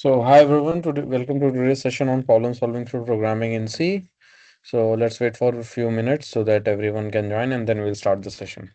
So, hi everyone. Welcome to today's session on problem solving through programming in C. So, let's wait for a few minutes so that everyone can join, and then we'll start the session.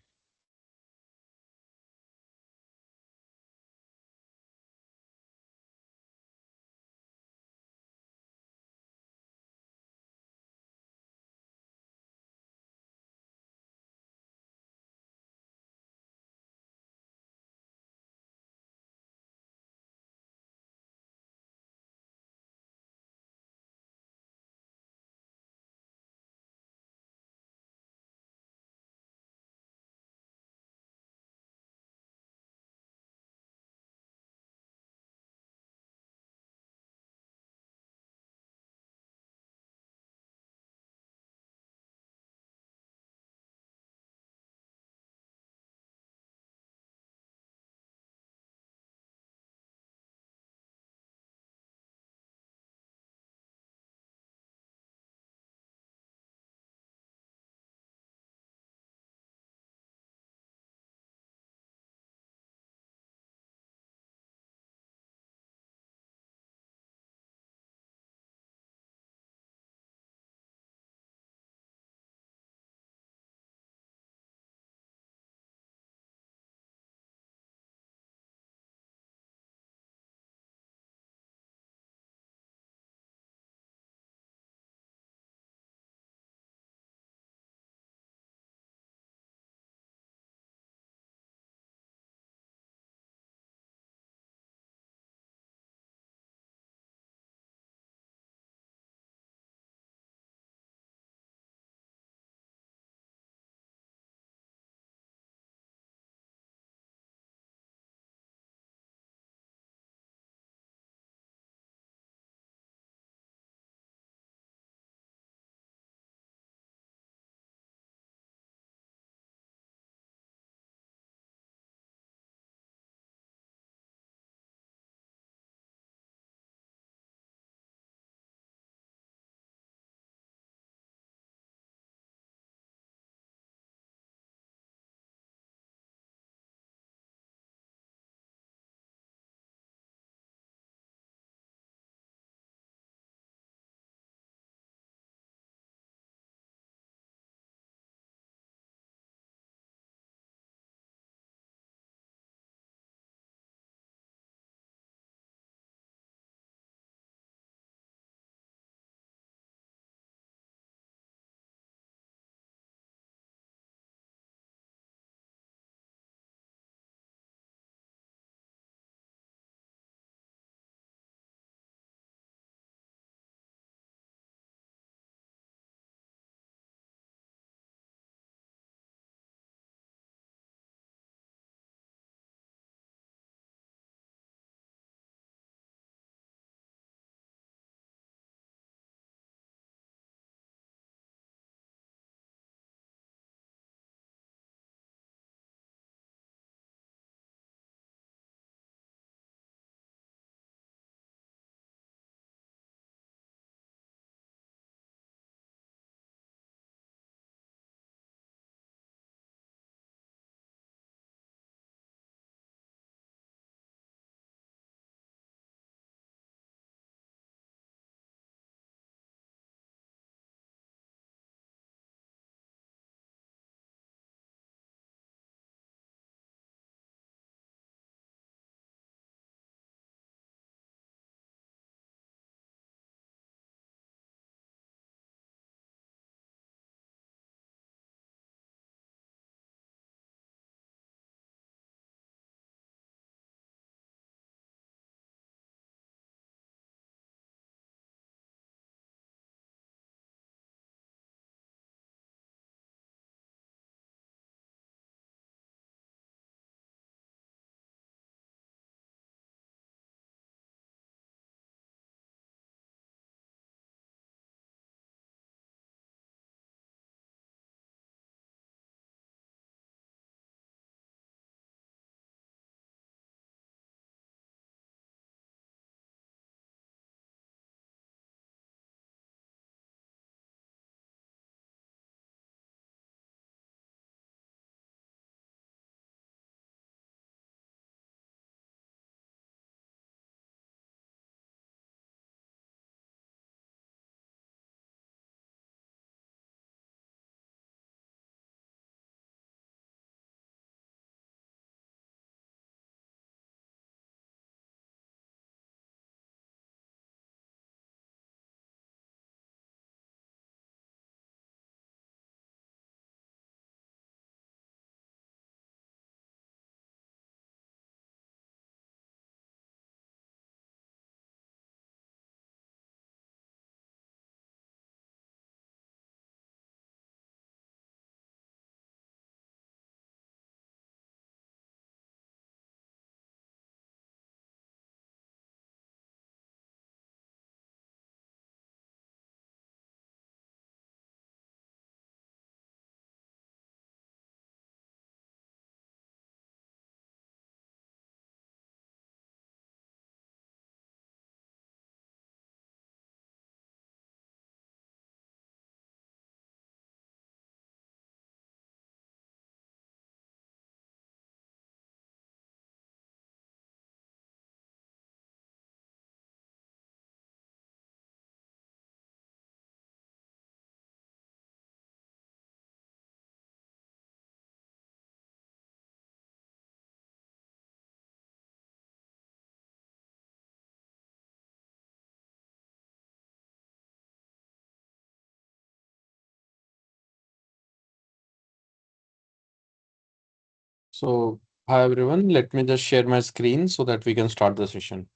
So, hi everyone, let me just share my screen so that we can start the session.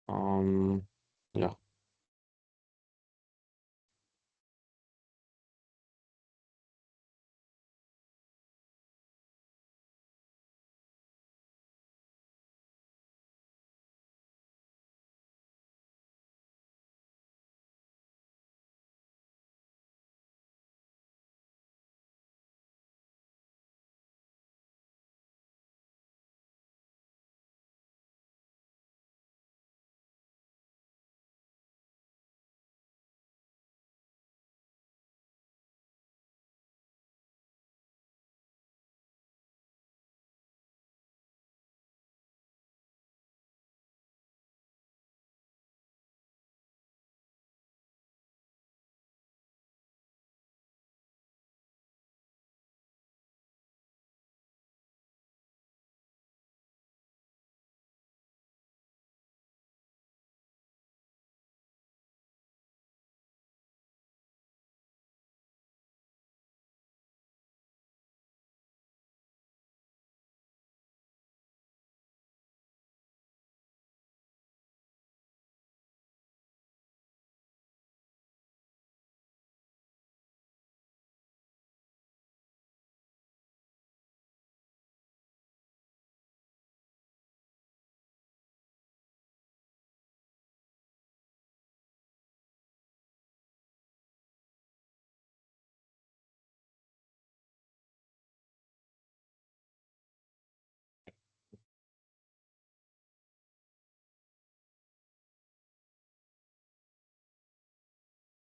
Um, yeah.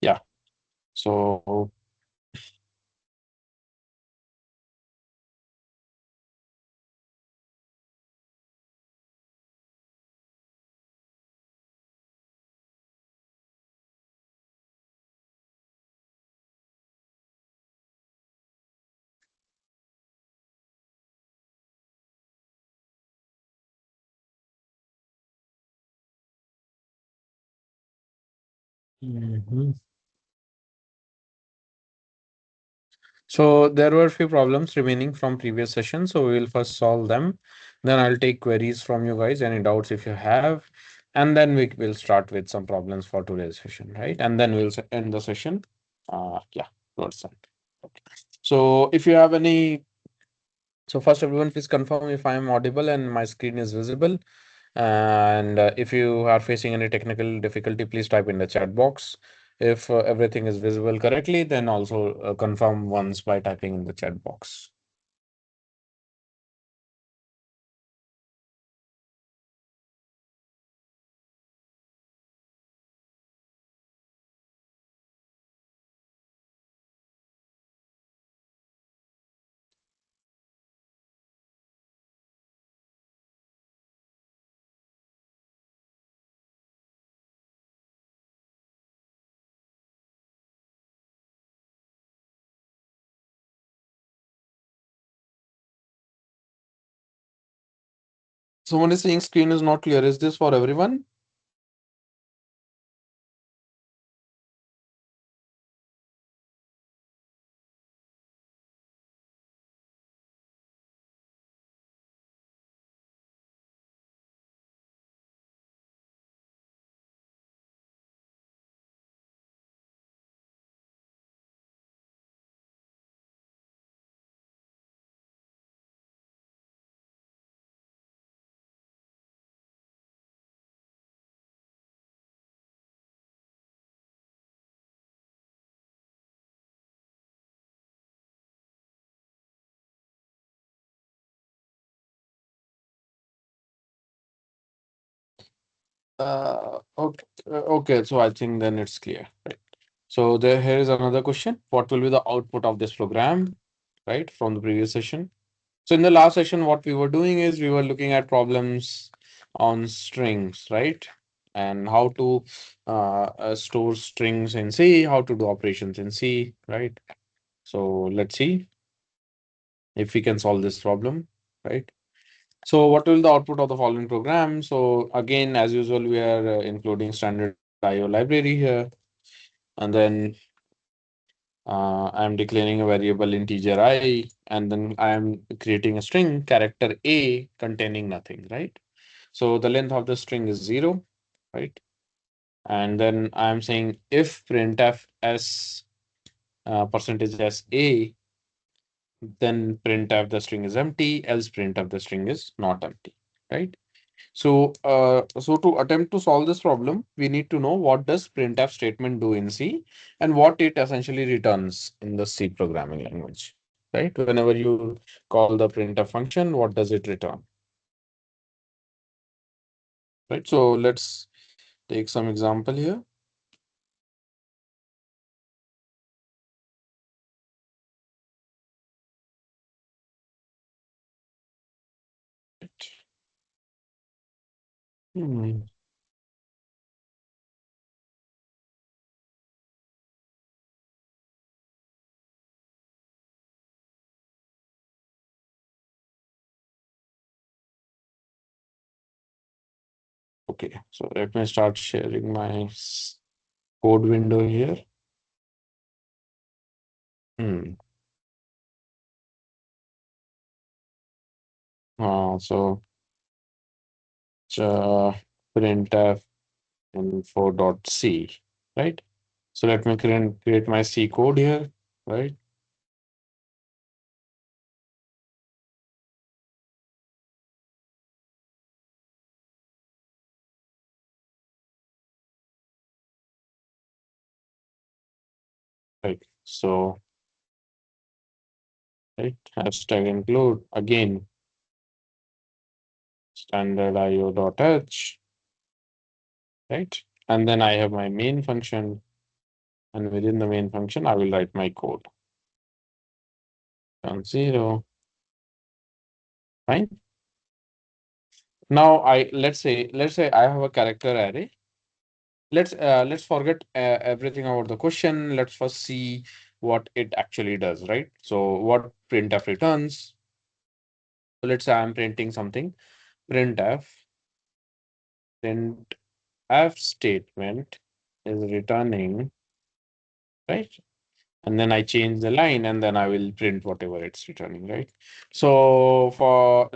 Yeah. So, Mhm. So there were a few problems remaining from previous session. So we will first solve them. Then I'll take queries from you guys, any doubts if you have. And then we will start with some problems for today's session, right? And then we'll end the session. Yeah, towards that. Okay. So if you have any, so first everyone please confirm if I am audible and my screen is visible. And if you are facing any technical difficulty, please type in the chat box. If everything is visible correctly, then also confirm once by typing in the chat box. Someone is saying screen is not clear. Is this for everyone? Okay, okay. So I think then it's clear, right? So there here is another question. What will be the output of this program, right, from the previous session? So in the last session, what we were doing is we were looking at problems on strings, right? And how to store strings in C, how to do operations in C, right? So let's see if we can solve this problem, right? So what will the output of the following program? So again, as usual, we are including standard IO library here. And then I'm declaring a variable integer I, and then I am creating a string character A containing nothing, right? So the length of the string is 0, right? And then I'm saying if printf s percentage s A, then printf the string is empty, else printf the string is not empty, right? So to attempt to solve this problem, we need to know what does printf statement do in C and what it essentially returns in the C programming language, right? Whenever you call the printf function, what does it return, right? So let's take some example here. Hmm. Okay, so let me start sharing my code window here. Hmm. So uh, printf info.c, right? So let me create my C code here, right? Right. So, right, hashtag include again standard io.h, right? And then I have my main function, and within the main function, I will write my code. On 0, fine. Now let's say I have a character array. Let's forget everything about the question. Let's first see what it actually does, right? So what printf returns. So let's say I'm printing something. Printf printf statement is returning, right? And then I change the line, and then I will print whatever it's returning, right? So for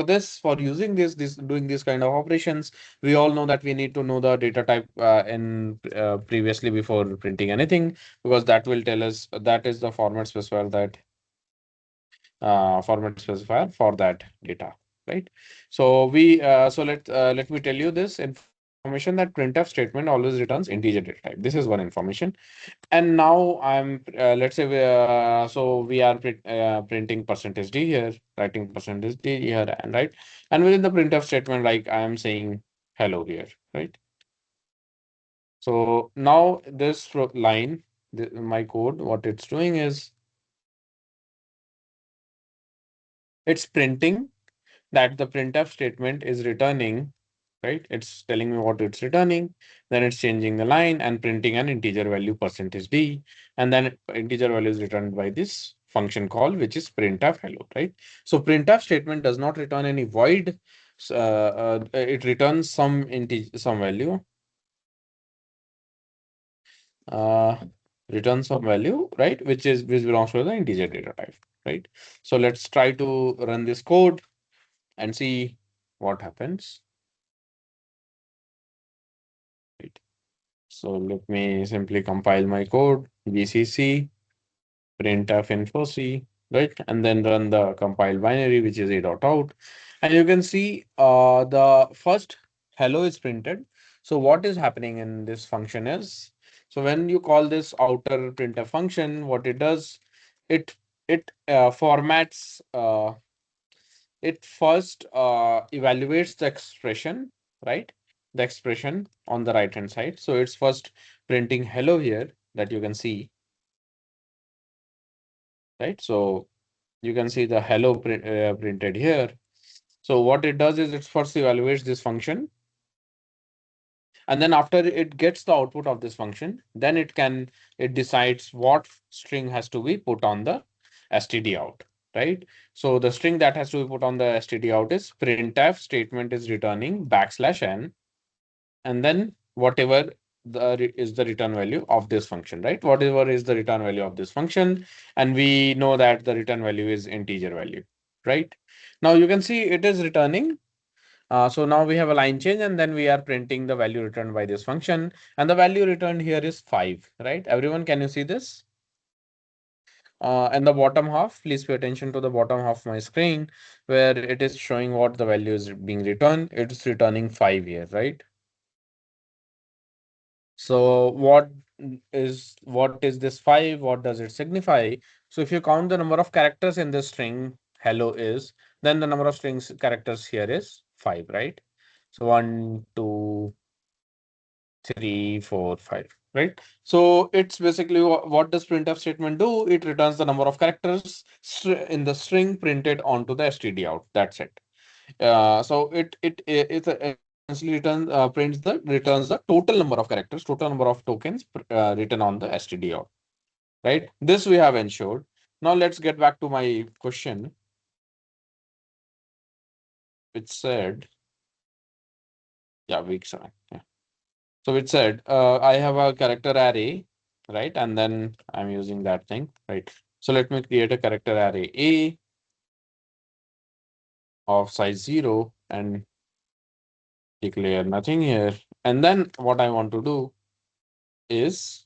this, for using this doing this kind of operations, we all know that we need to know the data type in previously before printing anything, because that will tell us that is the format specifier for that data, right? So let me tell you this information that printf statement always returns integer data type. This is one information. And now let's say we are printing percentage d here, writing percentage d here, and right, and within the printf statement, like I am saying hello here, right? So now this line, my code, what it's doing is it's printing that the printf statement is returning, right? It's telling me what it's returning, then it's changing the line and printing an integer value percentage d, and then integer value is returned by this function call, which is printf hello, right? So printf statement does not return any void. It returns some integer, some value, uh, returns some value, right? Which belongs to the integer data type, right? So let's try to run this code and see what happens. Right. So let me simply compile my code, gcc printf info c, right? And then run the compile binary, which is a.out. And you can see the first hello is printed. So what is happening in this function is, so when you call this outer printf function, what it does, it formats it first evaluates the expression, right? The expression on the right hand side. So it's first printing hello here that you can see, right? So you can see the hello printed here. So what it does is it first evaluates this function, and then after it gets the output of this function, then it decides what string has to be put on the std out, right? So the string that has to be put on the std out is printf statement is returning \n, and then whatever is the return value of this function, right? Whatever is the return value of this function, and we know that the return value is integer value, right? Now you can see it is returning. So now we have a line change, and then we are printing the value returned by this function, and the value returned here is 5, right? Everyone, can you see this? And the bottom half, please pay attention to the bottom half of my screen where it is showing what the value is being returned. It's returning 5 here, right? So what is this 5? What does it signify? So if you count the number of characters in this string hello is, then the number of strings characters here is 5, right? So 1, 2, 3, 4, 5, right? So it's basically what does printf statement do? It returns the number of characters in the string printed onto the std out. That's it. So it essentially returns the total number of characters, total number of tokens written on the std out, right? This we have ensured. Now let's get back to my question, which said, yeah, week 7. Yeah. So it said, I have a character array, right? And then I'm using that thing, right? So let me create a character array A of size 0 and declare nothing here. And then what I want to do is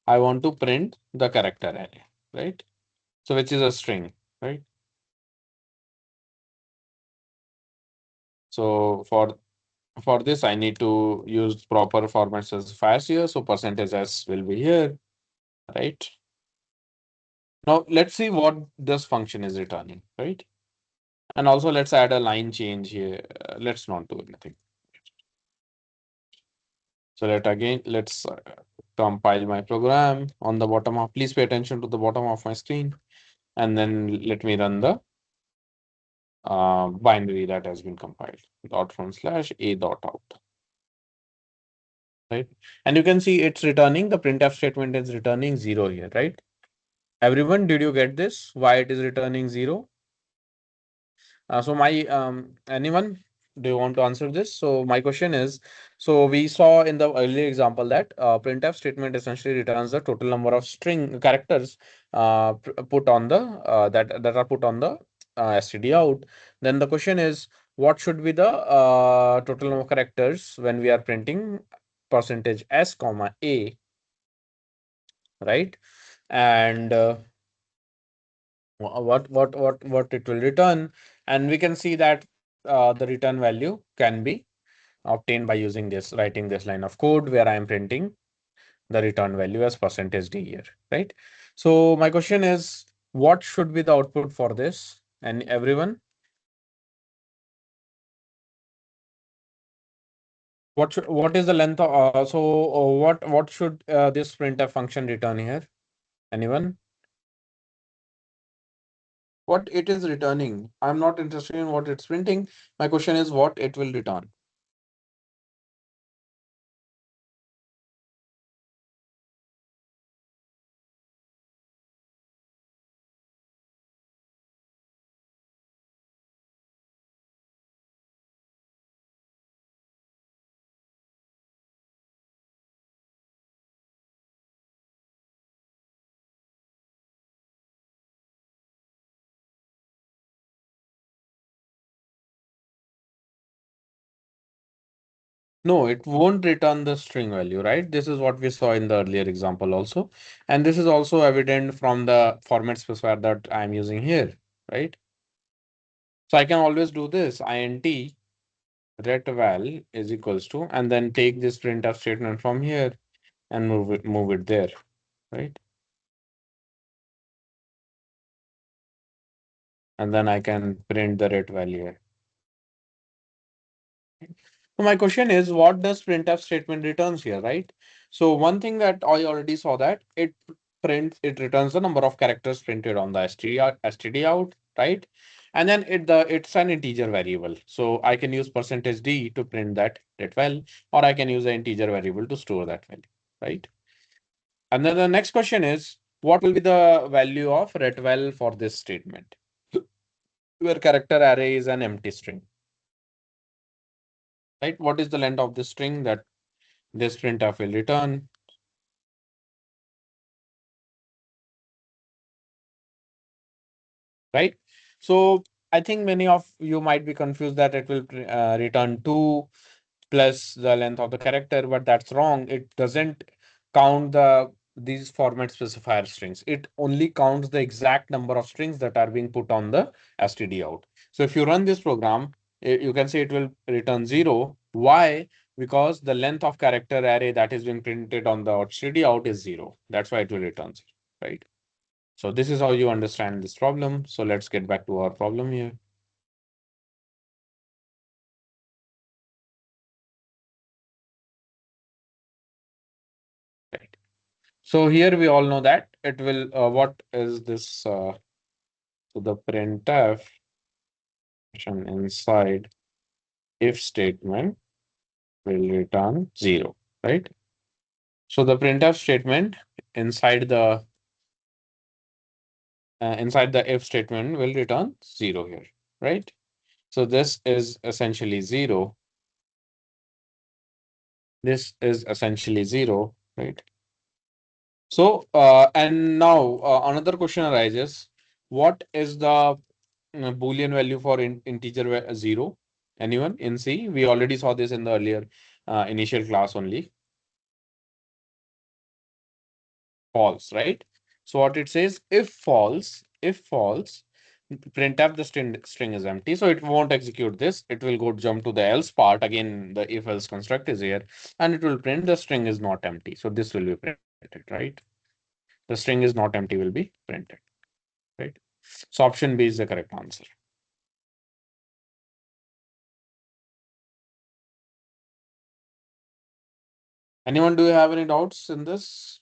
I want to print the character array, right? So which is a string, right? So for this, I need to use proper format specifiers here. So percentage s will be here, right? Now let's see what this function is returning, right? And also let's add a line change here. Let's not do anything. So let's compile my program on the bottom of. Please pay attention to the bottom of my screen, and then let me run the binary that has been compiled. Dot front slash a dot out. Right? And you can see it's returning, the printf statement is returning 0 here, right? Everyone, did you get this? Why it is returning 0? So my anyone, do you want to answer this? So my question is, so we saw in the earlier example that printf statement essentially returns the total number of string characters put on the that are put on the std out. Then the question is, what should be the total number of characters when we are printing percentage s comma a, right? And what it will return, and we can see that the return value can be obtained by using this, writing this line of code where I am printing the return value as percentage d here, right? So my question is, what should be the output for this? And everyone, what is the length of what should this printf function return here? Anyone? What it is returning? I'm not interested in what it's printing. My question is what it will return. No, it won't return the string value, right? This is what we saw in the earlier example also. And this is also evident from the format specifier that I'm using here, right? So I can always do this int retval is equals to, and then take this printf statement from here and move it there, right? And then I can print the ret value here. So my question is, what does printf statement returns here, right? So one thing that I already saw that it returns the number of characters printed on the std out, right? And then it's an integer variable. So I can use percentage d to print that well, or I can use an integer variable to store that value, right? And then the next question is, what will be the value of retval for this statement? where character array is an empty string, right? What is the length of the string that this printf will return? Right? So I think many of you might be confused that it will return 2 plus the length of the character, but that's wrong. It doesn't count these format specifier strings. It only counts the exact number of strings that are being put on the std out. So if you run this program, you can see it will return 0. Why? Because the length of character array that is being printed on the std out is 0. That's why it will return 0, right? So this is how you understand this problem. So let's get back to our problem here. Right. So here we all know that it will, what is this? So the printf function inside if statement will return 0, right? So the printf statement inside the if statement will return 0 here, right? So this is essentially 0. This is essentially 0, right? So, and now another question arises. What is the Boolean value for integer 0? Anyone in C? We already saw this in the earlier initial class only. False, right? So what it says, if false, printf the string is empty, so it won't execute this. It will go jump to the else part. Again, the if else construct is here, and it will print the string is not empty. So this will be printed, right? The string is not empty will be printed, right? So option B is the correct answer. Anyone, do you have any doubts in this?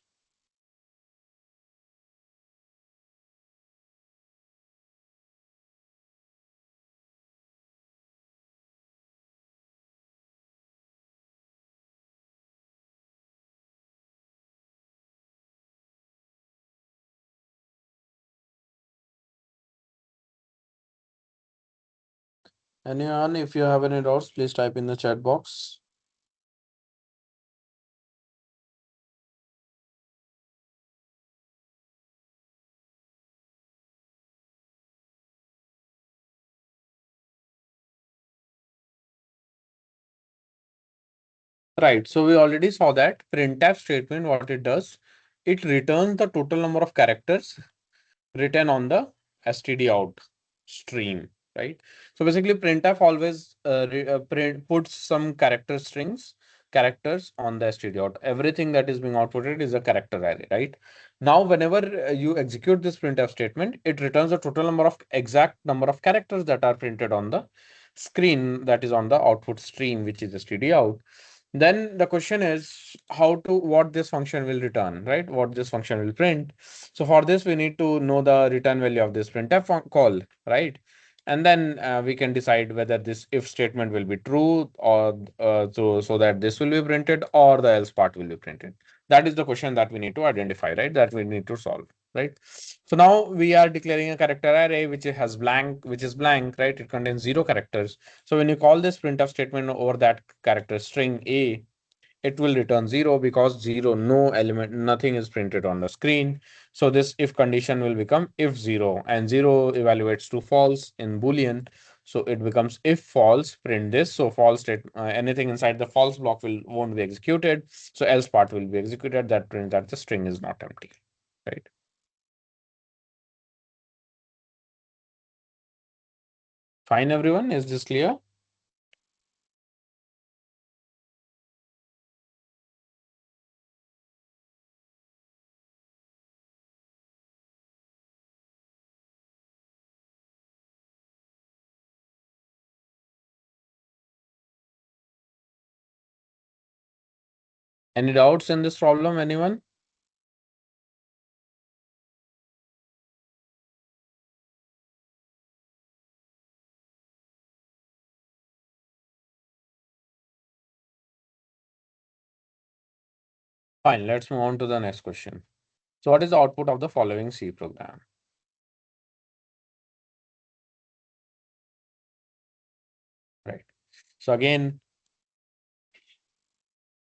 Anyone, if you have any doubts, please type in the chat box. Right. So we already saw that printf statement, what it does, it returns the total number of characters written on the std out stream, right? So basically printf always puts some characters on the std out. Everything that is being outputted is a character array, right? Now whenever you execute this printf statement, it returns the total number of exact number of characters that are printed on the screen, that is on the output stream, which is std out. Then the question is how to what this function will return, right? What this function will print. So for this, we need to know the return value of this printf call, right? And then we can decide whether this if statement will be true, or so that this will be printed or the else part will be printed. That is the question that we need to identify, right? That we need to solve, right? So now we are declaring a character array which is blank, right? It contains 0 characters. So when you call this printf statement over that character string A, it will return 0 because 0, no element, nothing is printed on the screen. So this if condition will become if 0, and 0 evaluates to false in Boolean. So it becomes if false, print this. So false state, anything inside the false block won't be executed. So else part will be executed. That prints that the string is not empty, right? Fine, everyone. Is this clear? Any doubts in this problem, anyone? Fine, let's move on to the next question. So what is the output of the following C program? So again,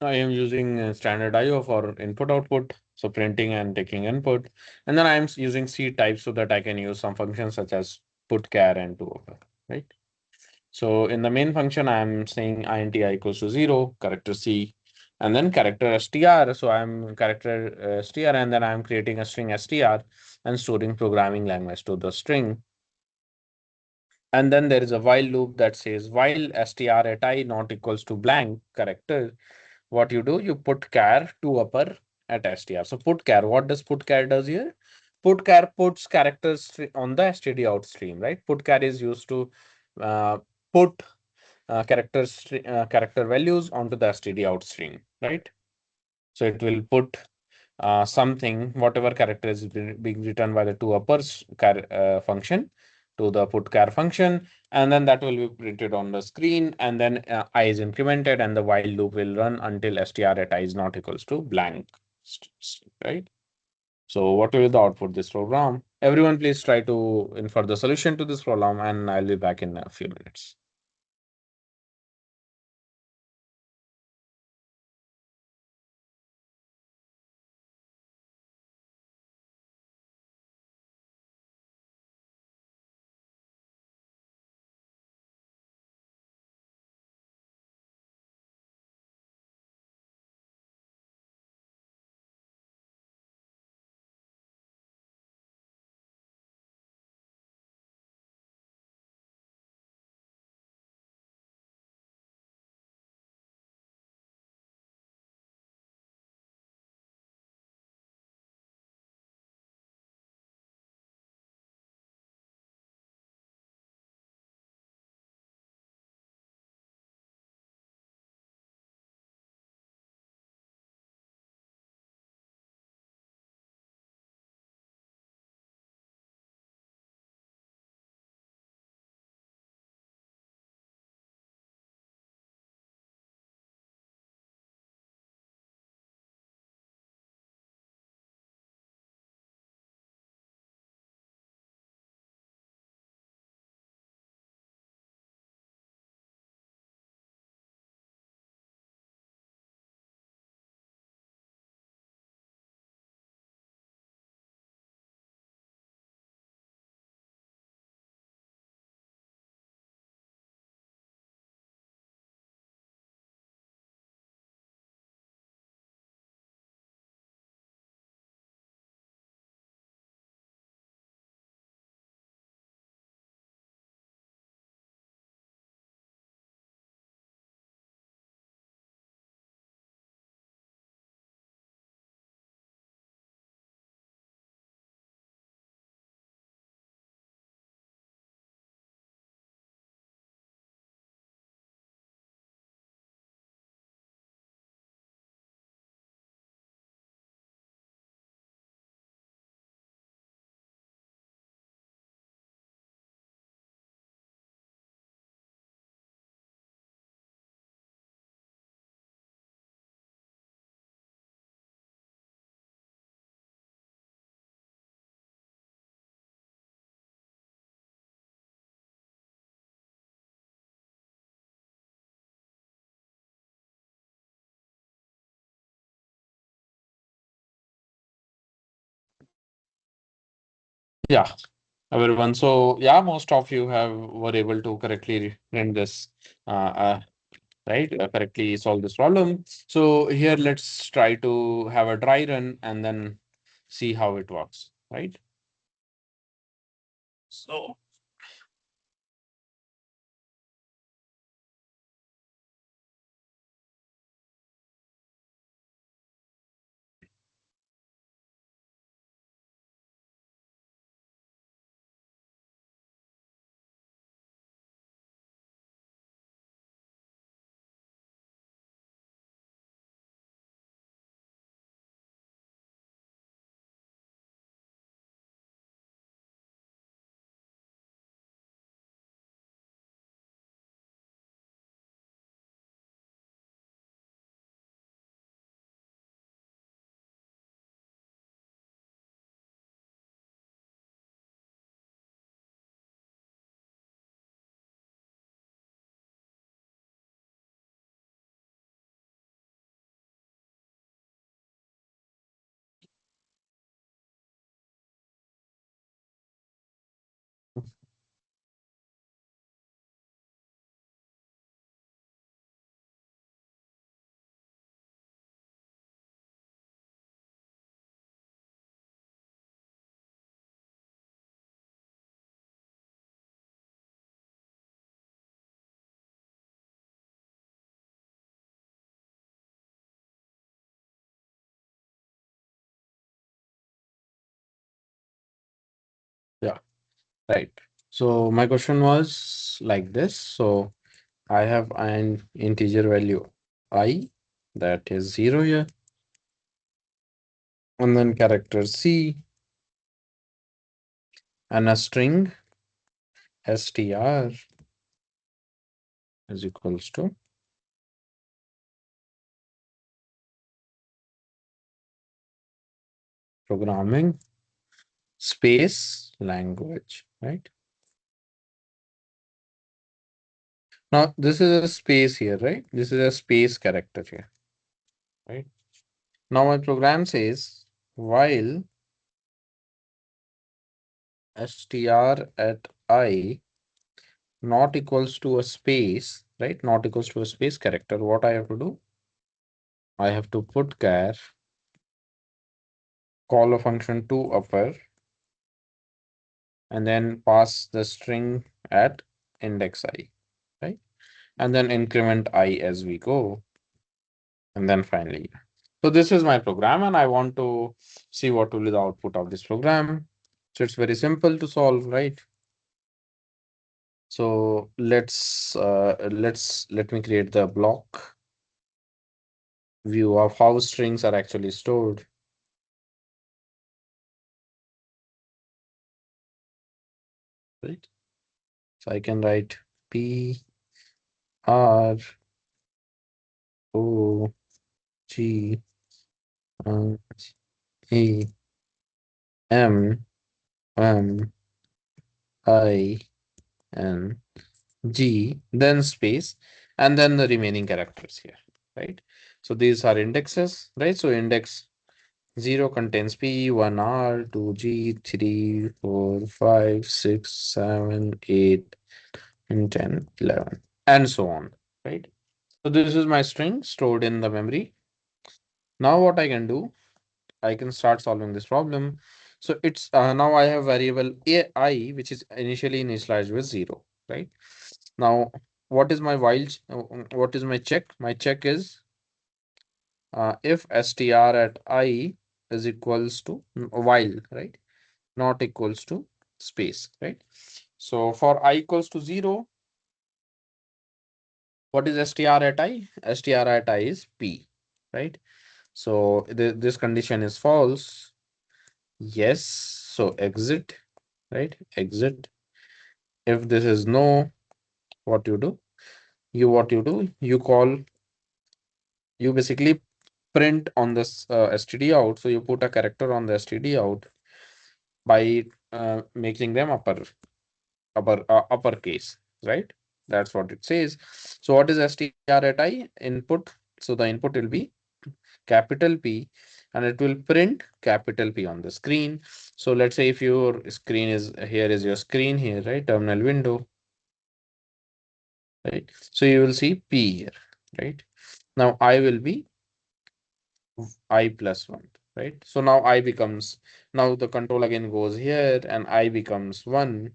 I am using standard IO for input output, so printing and taking input. And then I'm using C type so that I can use some functions such as put char and to open, right? So in the main function, I'm saying int I equals to 0, character C, and then character str. So I'm character str, and then I'm creating a string str and storing programming language to the string. And then there is a while loop that says while str at I not equals to blank character, what you do, you put char to upper at str. So put char, what does put char does here? Put char puts characters on the std out stream, right? Put char is used to uh, put character values onto the std out stream, right? So it will put something, whatever character is being written by the two uppers function to the put char function, and then that will be printed on the screen, and then I is incremented, and the while loop will run until str at I is not equals to blank, right? So what will be the output this program? Everyone, please try to infer the solution to this problem, and I'll be back in a few minutes. Yeah, everyone. So yeah, most of you have were able to correctly run this, right? Correctly solve this problem. So here, let's try to have a dry run and then see how it works, right? So Right. So my question was like this. So I have an integer value I that is 0 here, and then character C and a string str is equals to programming space language, right? Now this is a space here, right? This is a space character here, right? Now my program says while str at I not equals to a space, right? Not equals to a space character. What I have to do? I have to put char, call a function to upper, and then pass the string at index I, right? And then increment I as we go, and then finally. So this is my program, and I want to see what will be the output of this program. So it's very simple to solve, right? So let me create the block view of how strings are actually stored, right? So I can write P R O G uh, E M M I N G, then space, and then the remaining characters here, right? So these are indexes, right? So index 0 contains P, 1 R, 2 G, 3, 4, 5, 6, 7, 8, and 10, 11, and so on, right? So this is my string stored in the memory. Now what I can do, I can start solving this problem. So it's now I have variable AI, which is initially initialized with 0, right? Now, what is my what is my check? My check is if str at I is equals to while, right? Not equals to space, right? So for I equals to 0, what is str at I? Str at I is P, right? So this condition is false. Yes, so exit, right? Exit. If this is no, what you do? What you do? You basically print on this std out. So you put a character on the std out by making them uppercase, right? That's what it says. So what is str at I input? So the input will be capital P, and it will print capital P on the screen. So let's say if your screen is here is your screen here, right? Terminal window, right? So you will see P here, right? Now I will be I plus 1, right? So now I becomes, now the control again goes here and I becomes 1.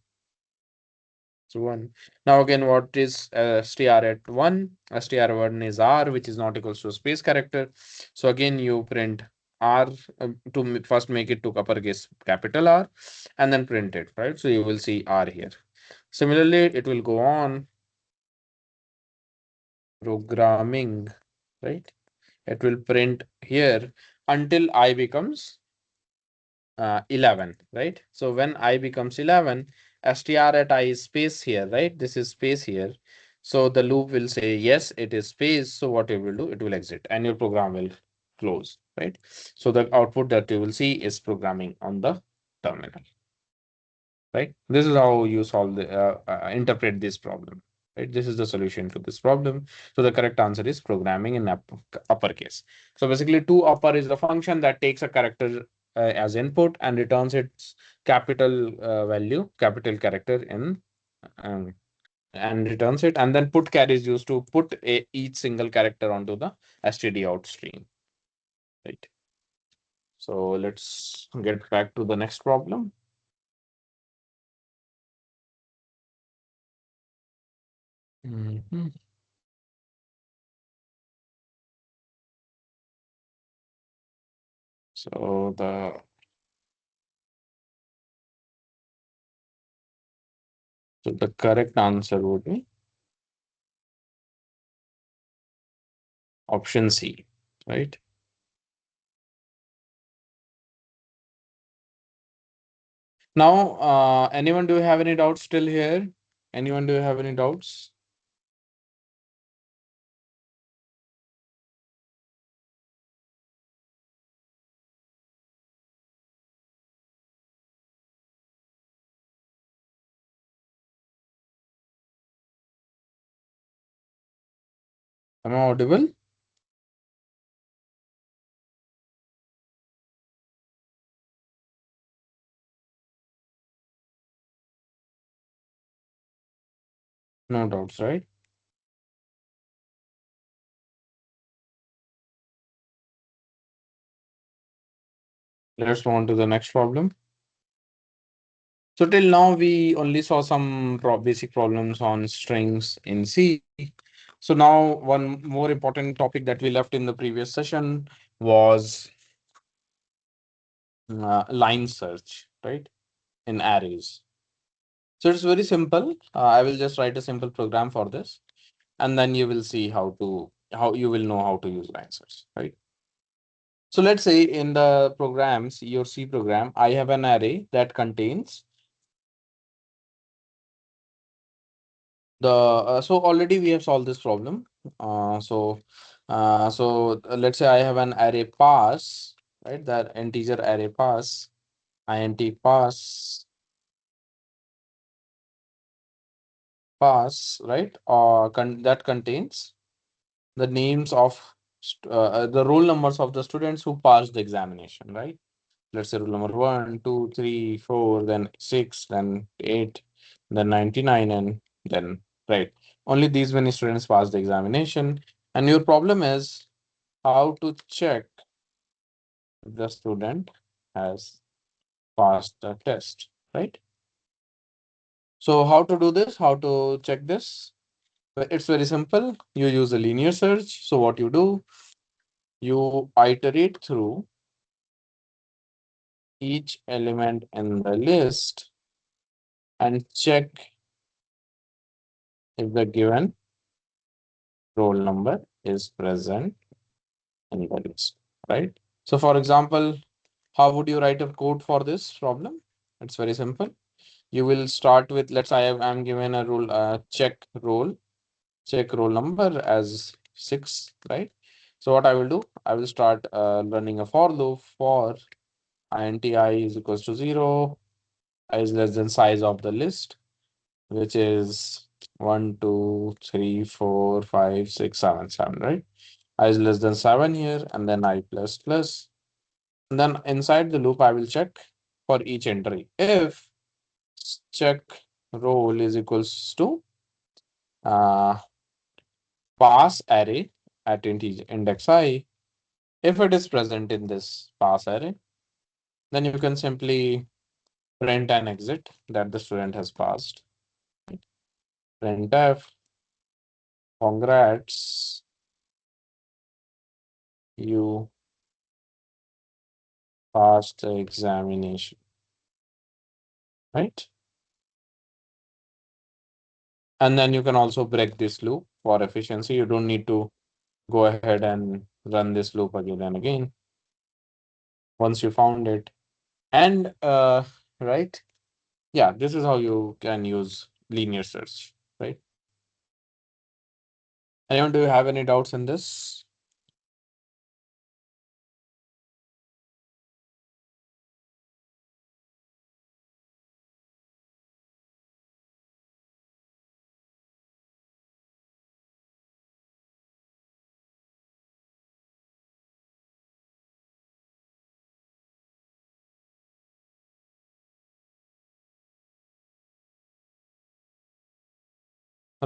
So 1. Now again, what is str at 1? Str1 is R, which is not equals to a space character. So again, you print R to first make it to uppercase capital R and then print it, right? So you will see R here. Similarly, it will go on programming, right? It will print here until I becomes 11, right? So when I becomes 11, str at I is space here, right? This is space here. So the loop will say, yes, it is space. So what it will do, it will exit and your program will close, right? So the output that you will see is programming on the terminal, right? This is how you solve the, interpret this problem. Right? This is the solution to this problem. So the correct answer is programming in uppercase. So basically, to upper is the function that takes a character as input and returns its capital value, capital character in, um, and returns it. And then put char is used to put each single character onto the std out stream. Right. So let's get back to the next problem. Mhm. So So the correct answer would be option C, right? Now, anyone do you have any doubts still here? Anyone do you have any doubts? Am I audible? No doubts, right? Let's move on to the next problem. So till now, we only saw some basic problems on strings in C. So now one more important topic that we left in the previous session was line search, right? In arrays. So it's very simple. I will just write a simple program for this, and then you will see how you will know how to use line search, right? So let's say in the programs, your C program, I have an array that contains the so already we have solved this problem. Let's say I have an array pass, right? That integer array pass, int pass, right? Or that contains the names of the roll numbers of the students who passed the examination, right? Let's say roll number 1, 2, 3, 4, then 6, then 8, then 99, and then right. Only these many students pass the examination. And your problem is how to check if the student has passed the test, right? So how to do this? How to check this? It's very simple. You use a linear search. So what you do, you iterate through each element in the list and check if the given roll number is present in the list, right? So for example, how would you write a code for this problem? It's very simple. You will start with, let's say I'm given a rule, check roll number as 6, right? So what I will do, I will start running a for loop for int I is equals to 0, I is less than size of the list, which is 1, 2, 3, 4, 5, 6, 7, 7, right? I is less than 7 here, and then I plus plus. And then inside the loop, I will check for each entry. If check roll is equals to uh, pass array at integer index I, if it is present in this pass array, then you can simply print and exit that the student has passed. Printf, congrats, you passed the examination, right? And then you can also break this loop for efficiency. You don't need to go ahead and run this loop again and again once you found it. And right, yeah, this is how you can use linear search, right? Anyone, do you have any doubts in this?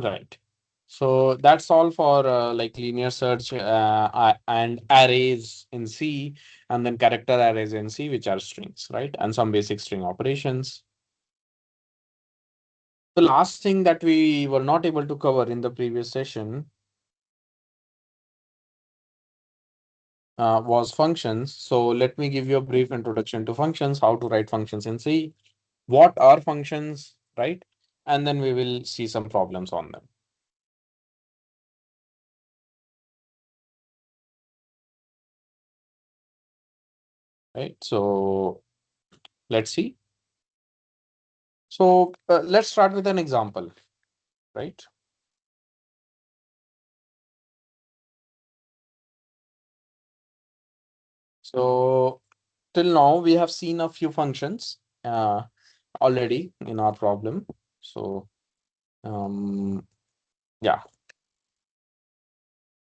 Right. So that's all for like linear search and arrays in C, and then character arrays in C, which are strings, right? And some basic string operations. The last thing that we were not able to cover in the previous session was functions. So let me give you a brief introduction to functions, how to write functions in C, what are functions, right? and then we will see some problems on them. Right. So let's see. So let's start with an example, right? So till now we have seen a few functions already in our problem. So yeah,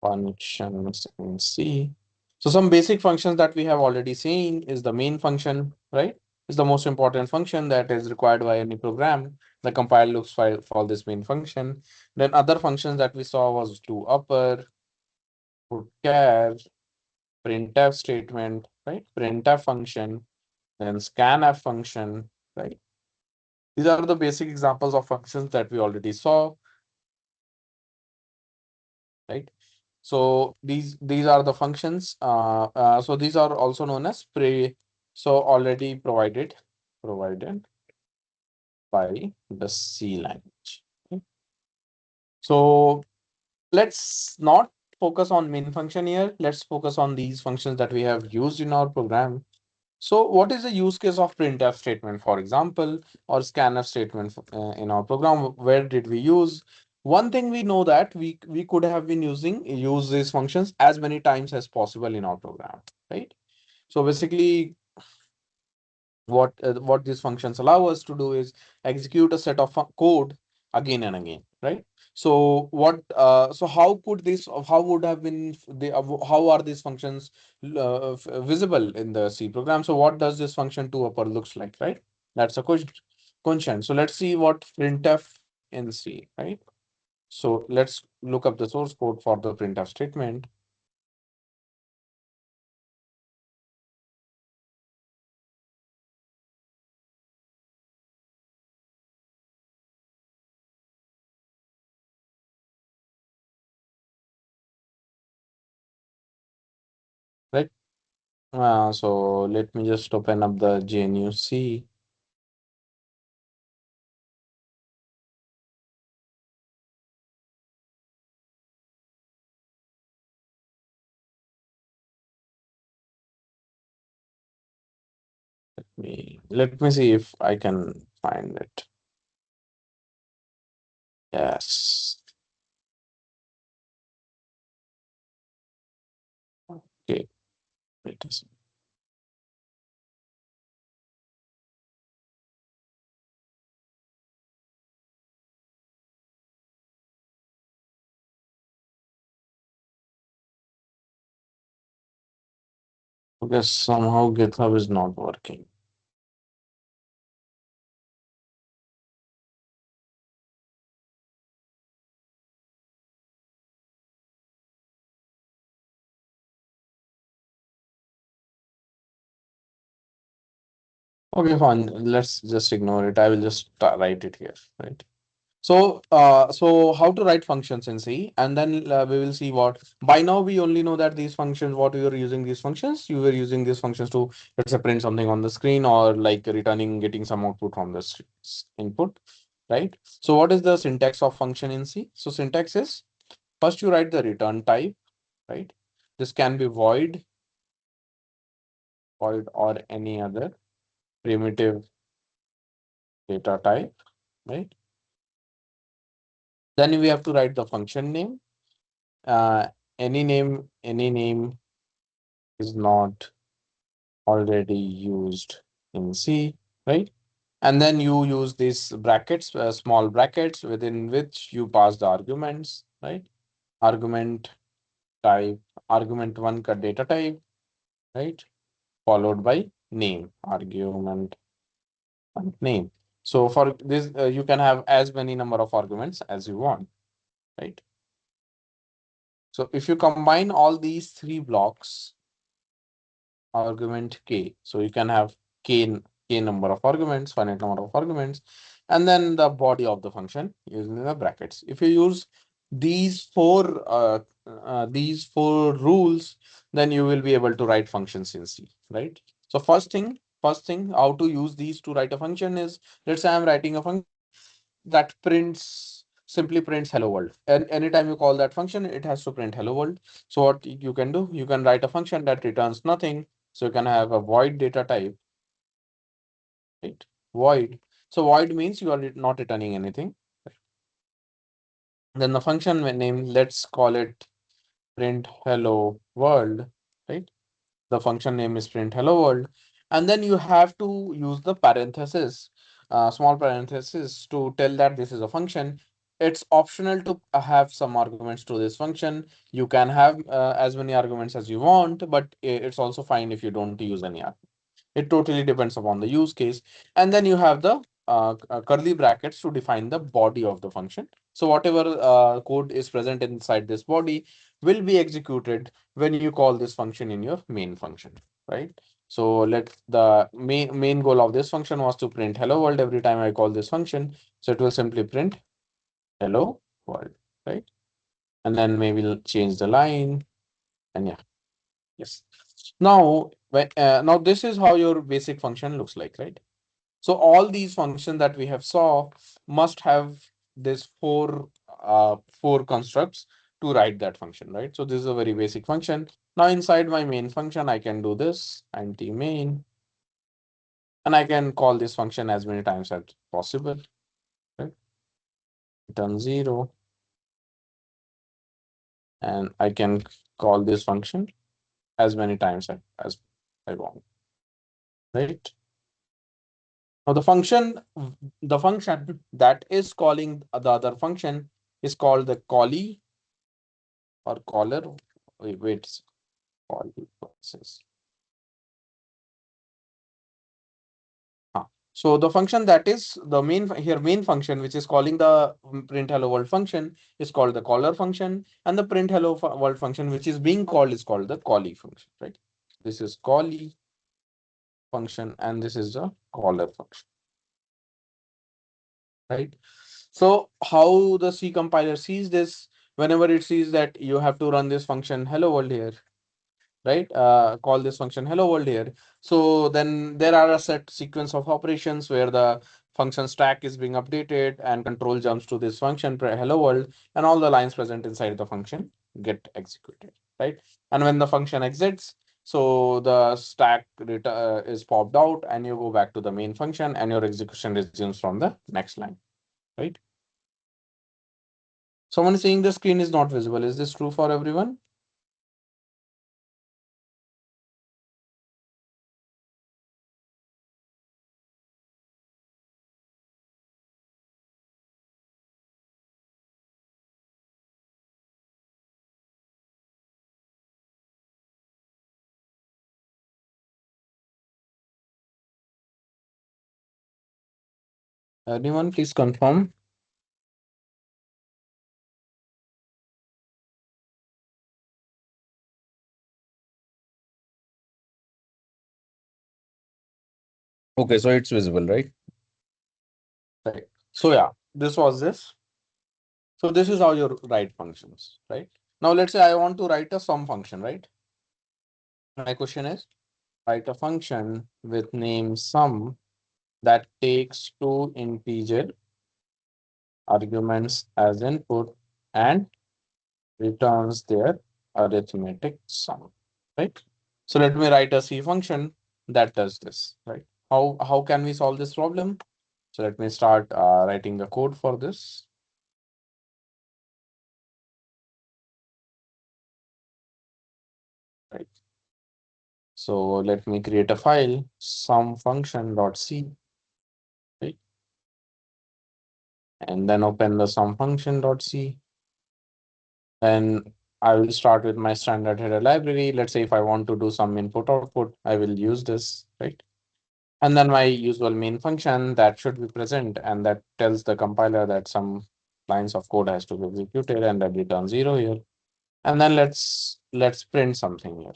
functions in C. So some basic functions that we have already seen is the main function, right? Is the most important function that is required by any program. The compile looks for this main function. Then other functions that we saw was do upper, put char, printf statement, right? Printf function, then scanf function, right? These are the basic examples of functions that we already saw, right? So these are the functions. So these are also known as so already provided by the C language. Okay. So let's not focus on main function here. Let's focus on these functions that we have used in our program. So what is the use case of printf statement, for example, or scanf statement in our program? Where did we use? One thing we know that we could have been use these functions as many times as possible in our program, right? So basically, what these functions allow us to do is execute a set of code again and again, right? So how could this, how would have been the how are these functions visible in the C program? So what does this function to upper looks like, right? That's a question. So let's see what printf in C, right? So let's look up the source code for the printf statement. Right. So let me just open up the GNU-C. Let me see if I can find it. Yes. Okay. Wait a second. Because somehow GitHub is not working. Okay, fine. Let's just ignore it. I will just write it here, right? So how to write functions in C, and then we will see what. By now we only know that these functions, what we were using these functions. You were using these functions to, let's say, print something on the screen, or like getting some output from the input, right? So what is the syntax of function in C? So syntax is, first you write the return type, right? This can be void or any other primitive data type, right? Then we have to write the function name. Uh, any name is not already used in C, right? And then you use these brackets, small brackets within which you pass the arguments, right? Argument type, argument one ka data type, right? Followed by name, argument one name. So for this, you can have as many number of arguments as you want, right? So if you combine all these three blocks, argument k. So you can have k number of arguments, finite number of arguments, and then the body of the function using the brackets. If you use these four rules, then you will be able to write functions in C, right? So first thing, how to use these to write a function is, let's say I'm writing a function. that prints simply prints hello world. And anytime you call that function, it has to print hello world. So what you can do, you can write a function that returns nothing. So you can have a void data type, right? Void. So void means you are not returning anything. Then the function name, let's call it print hello world, right? The function name is print hello world. And then you have to use the parenthesis, small parenthesis to tell that this is a function. It's optional to have some arguments to this function. You can have as many arguments as you want, but it's also fine if you don't use any argument. It totally depends upon the use case. And then you have the curly brackets to define the body of the function. So whatever code is present inside this body will be executed when you call this function in your main function, right? So let the main goal of this function was to print hello world every time I call this function. So it will simply print hello world, right? And then maybe we'll change the line, and yeah, yes. Now, now this is how your basic function looks like, right? So all these functions that we have saw must have this four constructs to write that function, right? So this is a very basic function. Now inside my main function, I can do this anti main, and I can call this function as many times as possible, right? Return 0, and I can call this function as many times as I want, right? Now the function that is calling the other function is called the callee or caller. Wait, call process. So the function that is the main function, which is calling the print hello world function, is called the caller function, and the print hello world function, which is being called, is called the callee function, right? This is callee function, and this is the caller function, right? So how the C compiler sees this, whenever it sees that you have to run this function hello world here, right? Call this function hello world here. So then there are a set sequence of operations where the function stack is being updated and control jumps to this function hello world, and all the lines present inside the function get executed, right? And when the function exits, so the stack is popped out and you go back to the main function and your execution resumes from the next line, right? Someone is saying the screen is not visible. Is this true for everyone? Anyone, please confirm. Okay, so it's visible, right? Right. So yeah, this was this. So this is how you write functions, right? Now let's say I want to write a sum function, right? My question is write a function with name sum that takes two integer arguments as input and returns their arithmetic sum, right? So let me write a C function that does this, right? How can we solve this problem? So let me start writing the code for this. Right. So let me create a file, sum function.c, right? And then open the sum function.c. And I will start with my standard header library. Let's say if I want to do some input output, I will use this, right? And then my usual main function that should be present and that tells the compiler that some lines of code has to be executed and that return 0 here. And then let's print something here.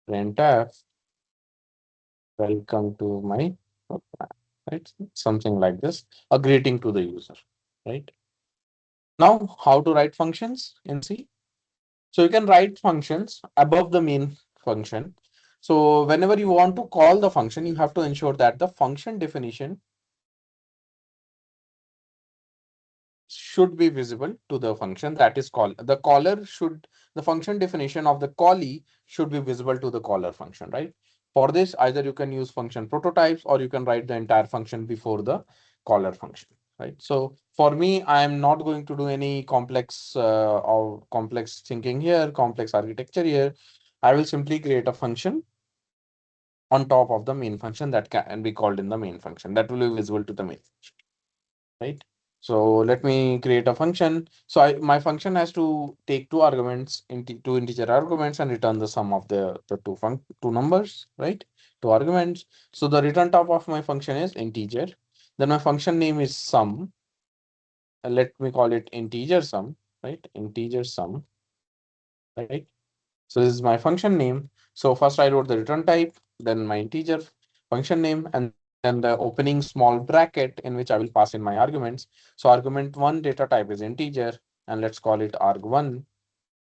Printf, welcome to my program, right? Something like this, a greeting to the user, right? Now, how to write functions in C? So you can write functions above the main function. So whenever you want to call the function, you have to ensure that the function definition should be visible to the function that is called. The caller should, the function definition of the callee should be visible to the caller function, right? For this, either you can use function prototypes or you can write the entire function before the caller function, right? So for me, I am not going to do any complex or complex thinking here, complex architecture here. I will simply create a function on top of the main function that can be called in the main function that will be visible to the main function, right? So let me create a function. So my function has to take two arguments, two integer arguments, and return the sum of the two numbers, right? Two arguments. So the return type of my function is integer. Then my function name is sum. Let me call it integer sum, right? Integer sum, right? So this is my function name. So first I wrote the return type, then my integer function name, and then the opening small bracket in which I will pass in my arguments. So argument one data type is integer, and let's call it arg1.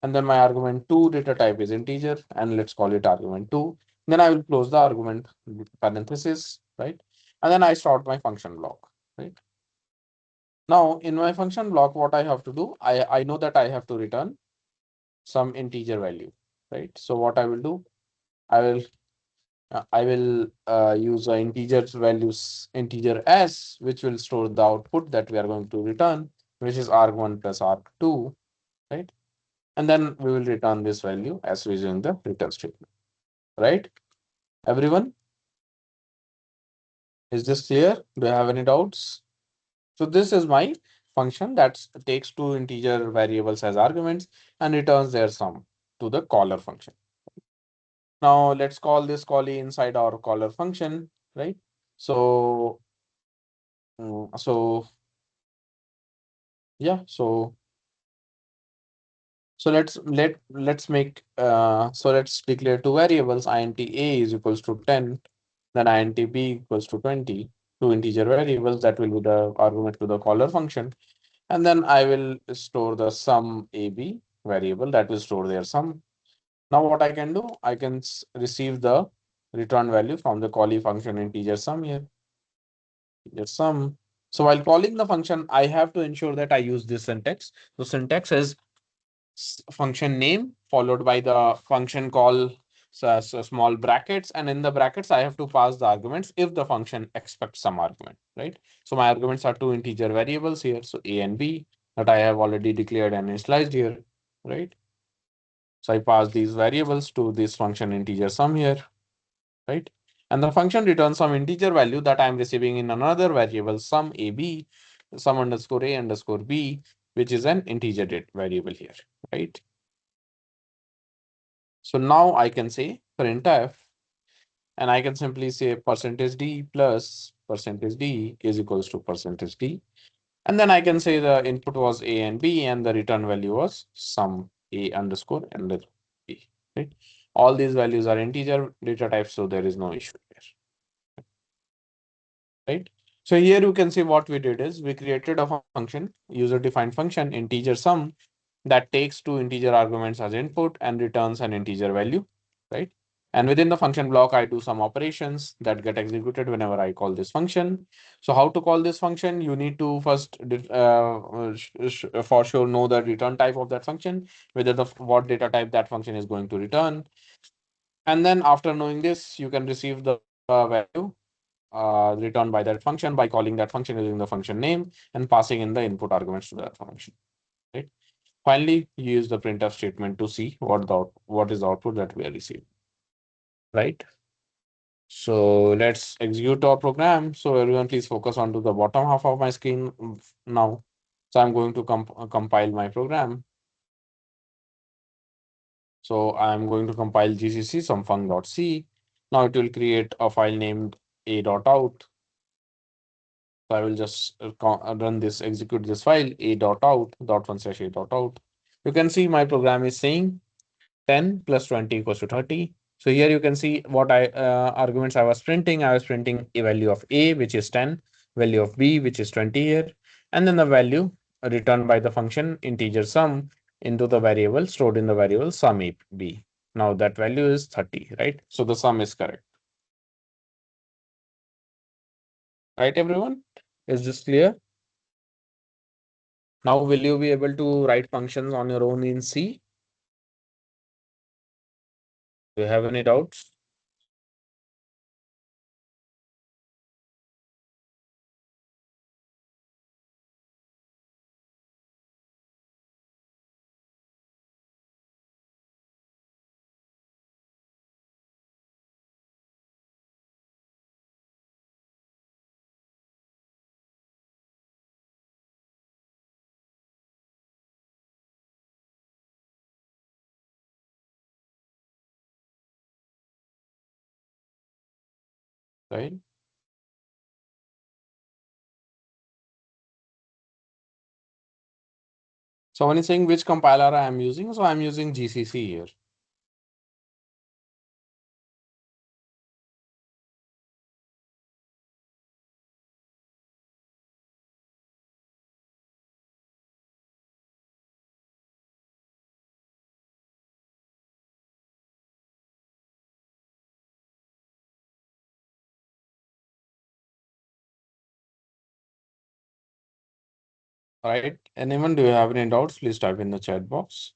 And then my argument two data type is integer, and let's call it argument two. Then I will close the argument parenthesis, right? And then I start my function block, right? Now in my function block, what I have to do, I know that I have to return some integer value, right? So what I will do, I will use a integer values integer s, which will store the output that we are going to return, which is arg1 plus arg2, right? And then we will return this value as using the return statement, right? Everyone, is this clear? Do you have any doubts? So this is my function that takes two integer variables as arguments and returns their sum to the caller function. Now let's call this callee inside our caller function, right? So, so yeah, so let's declare two variables. Int a is equals to 10, then int b equals to 20. Two integer variables that will be the argument to the caller function, and then I will store the sum ab variable that will store their sum. Now what I can do, I can receive the return value from the callee function integer sum here. Integer sum. So while calling the function, I have to ensure that I use this syntax. The syntax is function name followed by the function call, so small brackets, and in the brackets I have to pass the arguments if the function expects some argument, right? So my arguments are two integer variables here, so a and b, that I have already declared and initialized here, right? So I pass these variables to this function integer sum here, right? And the function returns some integer value that I'm receiving in another variable sum ab, sum underscore a underscore b, which is an integer variable here, right? So now I can say printf, and I can simply say percentage d plus percentage d is equals to percentage d. And then I can say the input was a and b, and the return value was sum a underscore and b, right? All these values are integer data types, so there is no issue here, right? So here you can see what we did is we created a function, user defined function integer sum, that takes two integer arguments as input and returns an integer value, right? And within the function block, I do some operations that get executed whenever I call this function. So how to call this function? You need to first for sure know the return type of that function, whether the what data type that function is going to return. And then after knowing this, you can receive the value returned by that function by calling that function using the function name and passing in the input arguments to that function, right? Finally, you use the printf statement to see what is the output that we are receiving, right? So let's execute our program. So everyone please focus on to the bottom half of my screen now. So I'm going to compile my program. So I'm going to compile gcc sumfunc.c. Now it will create a file named a.out. So I will just run this, execute this file a.out, .1/a.out. You can see my program is saying 10 plus 20 equals to 30. So here you can see what arguments I was printing. I was printing a value of a, which is 10, value of b, which is 20 here, and then the value returned by the function integer sum into the variable stored in the variable sum a b. Now that value is 30, right? So the sum is correct. Right, everyone? Is this clear? Now, will you be able to write functions on your own in C? Do you have any doubts? Right. So when you're saying which compiler I am using, so I'm using GCC here. Right. Anyone, do you have any doubts? Please type in the chat box.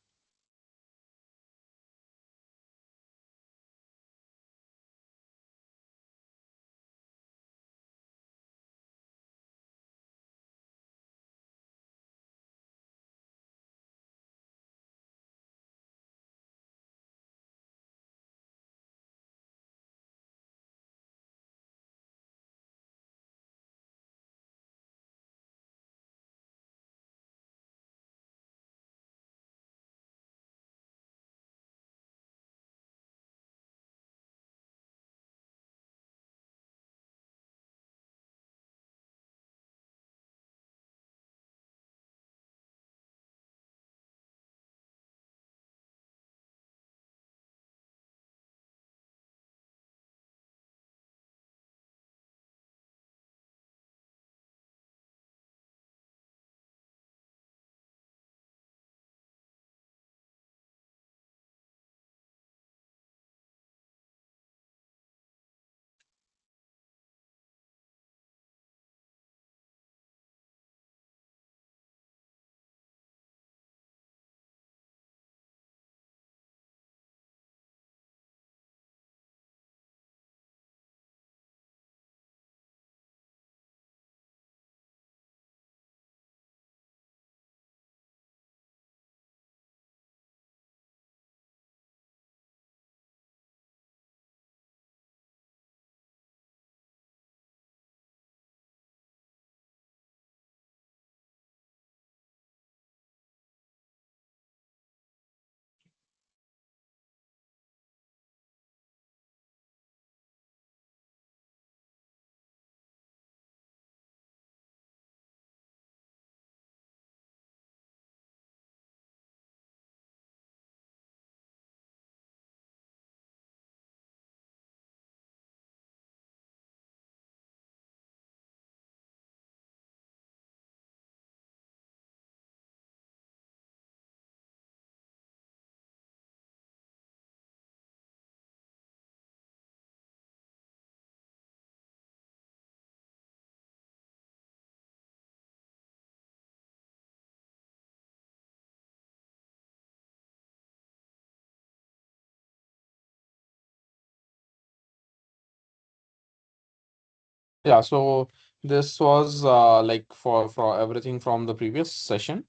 Yeah, so this was like for everything from the previous session.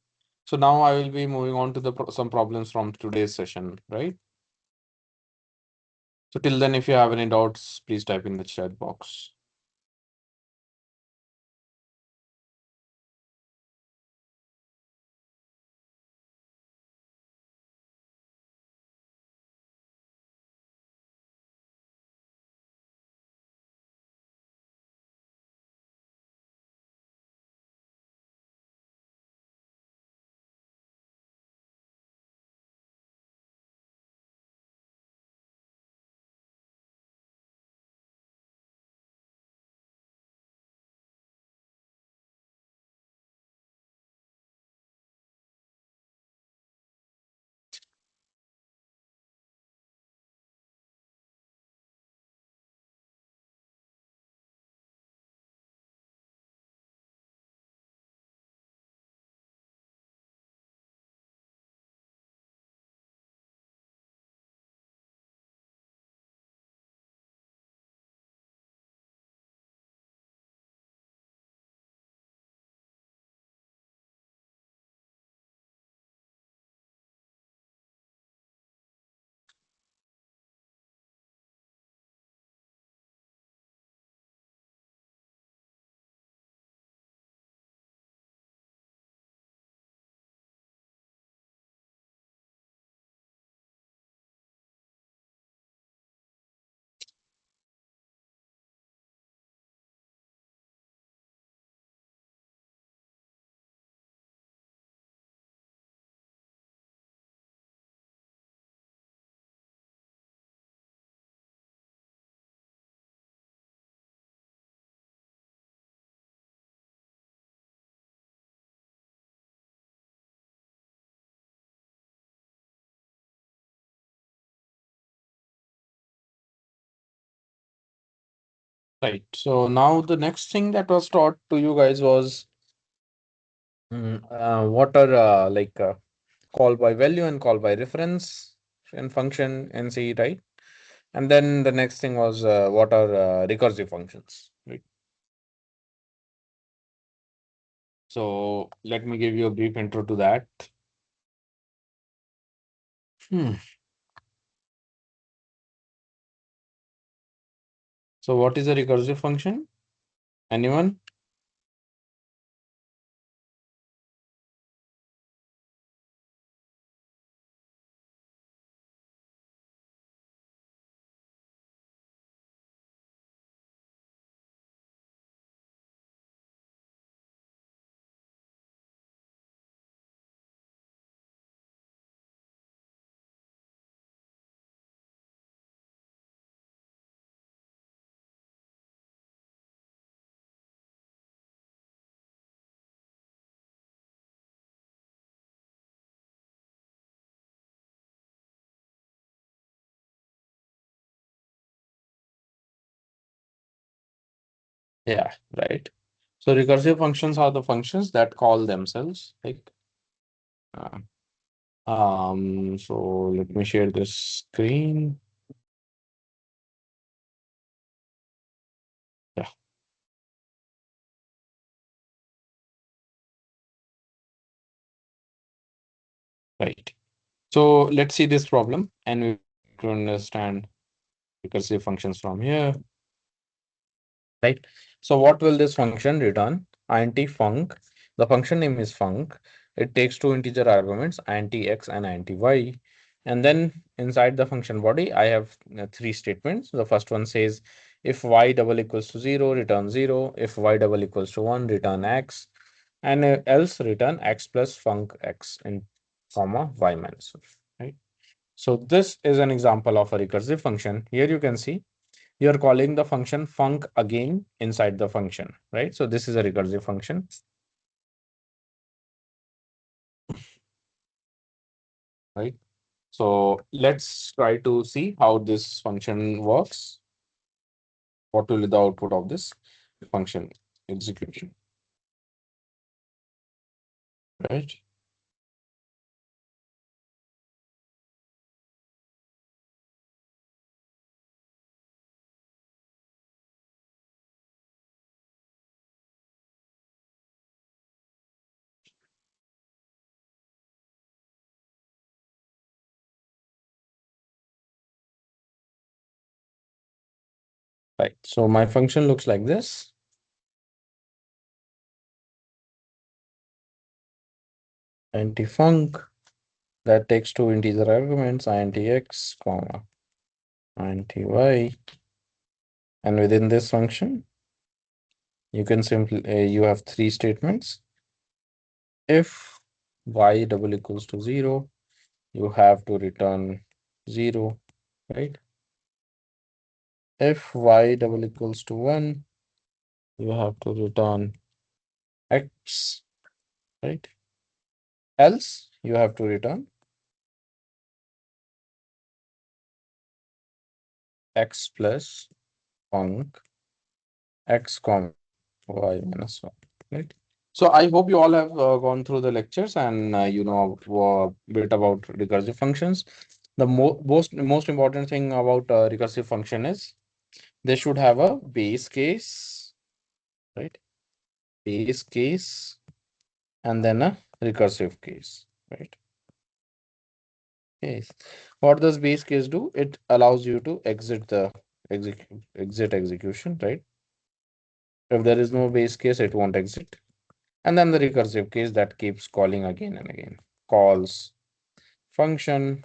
So now I will be moving on to the some problems from today's session, right? So till then, if you have any doubts, please type in the chat box. Right. So now the next thing that was taught to you guys was what are call by value and call by reference in function in C, right? And then the next thing was what are recursive functions, right? So let me give you a brief intro to that. Hmm. So what is a recursive function? Anyone? Yeah, right. So recursive functions are the functions that call themselves. Uh, so let me share this screen. Yeah, right. So let's see this problem and we to understand recursive functions from here, right? So what will this function return? Int func. The function name is func. It takes two integer arguments, int x and int y. And then inside the function body, I have three statements. The first one says if y double equals to 0, return 0. If y double equals to 1, return x. And else return x plus func x in comma y minus 1, right? So this is an example of a recursive function. Here you can see you're calling the function func again inside the function, right? So this is a recursive function, right? So let's try to see how this function works. What will be the output of this function execution, right? Right. So my function looks like this. Int func that takes two integer arguments, int x, comma, int y. And within this function, you can simply, you have three statements. If y double equals to 0, you have to return 0, right? If y double equals to 1, you have to return x, right? Else, you have to return x plus func x comma y minus 1, right? So I hope you all have gone through the lectures and you know a bit about recursive functions. The most important thing about recursive function is they should have a base case, right? Base case and then a recursive case, right? Case. What does base case do? It allows you to exit the exit execution, right? If there is no base case, it won't exit. And then the recursive case that keeps calling again and again. Calls function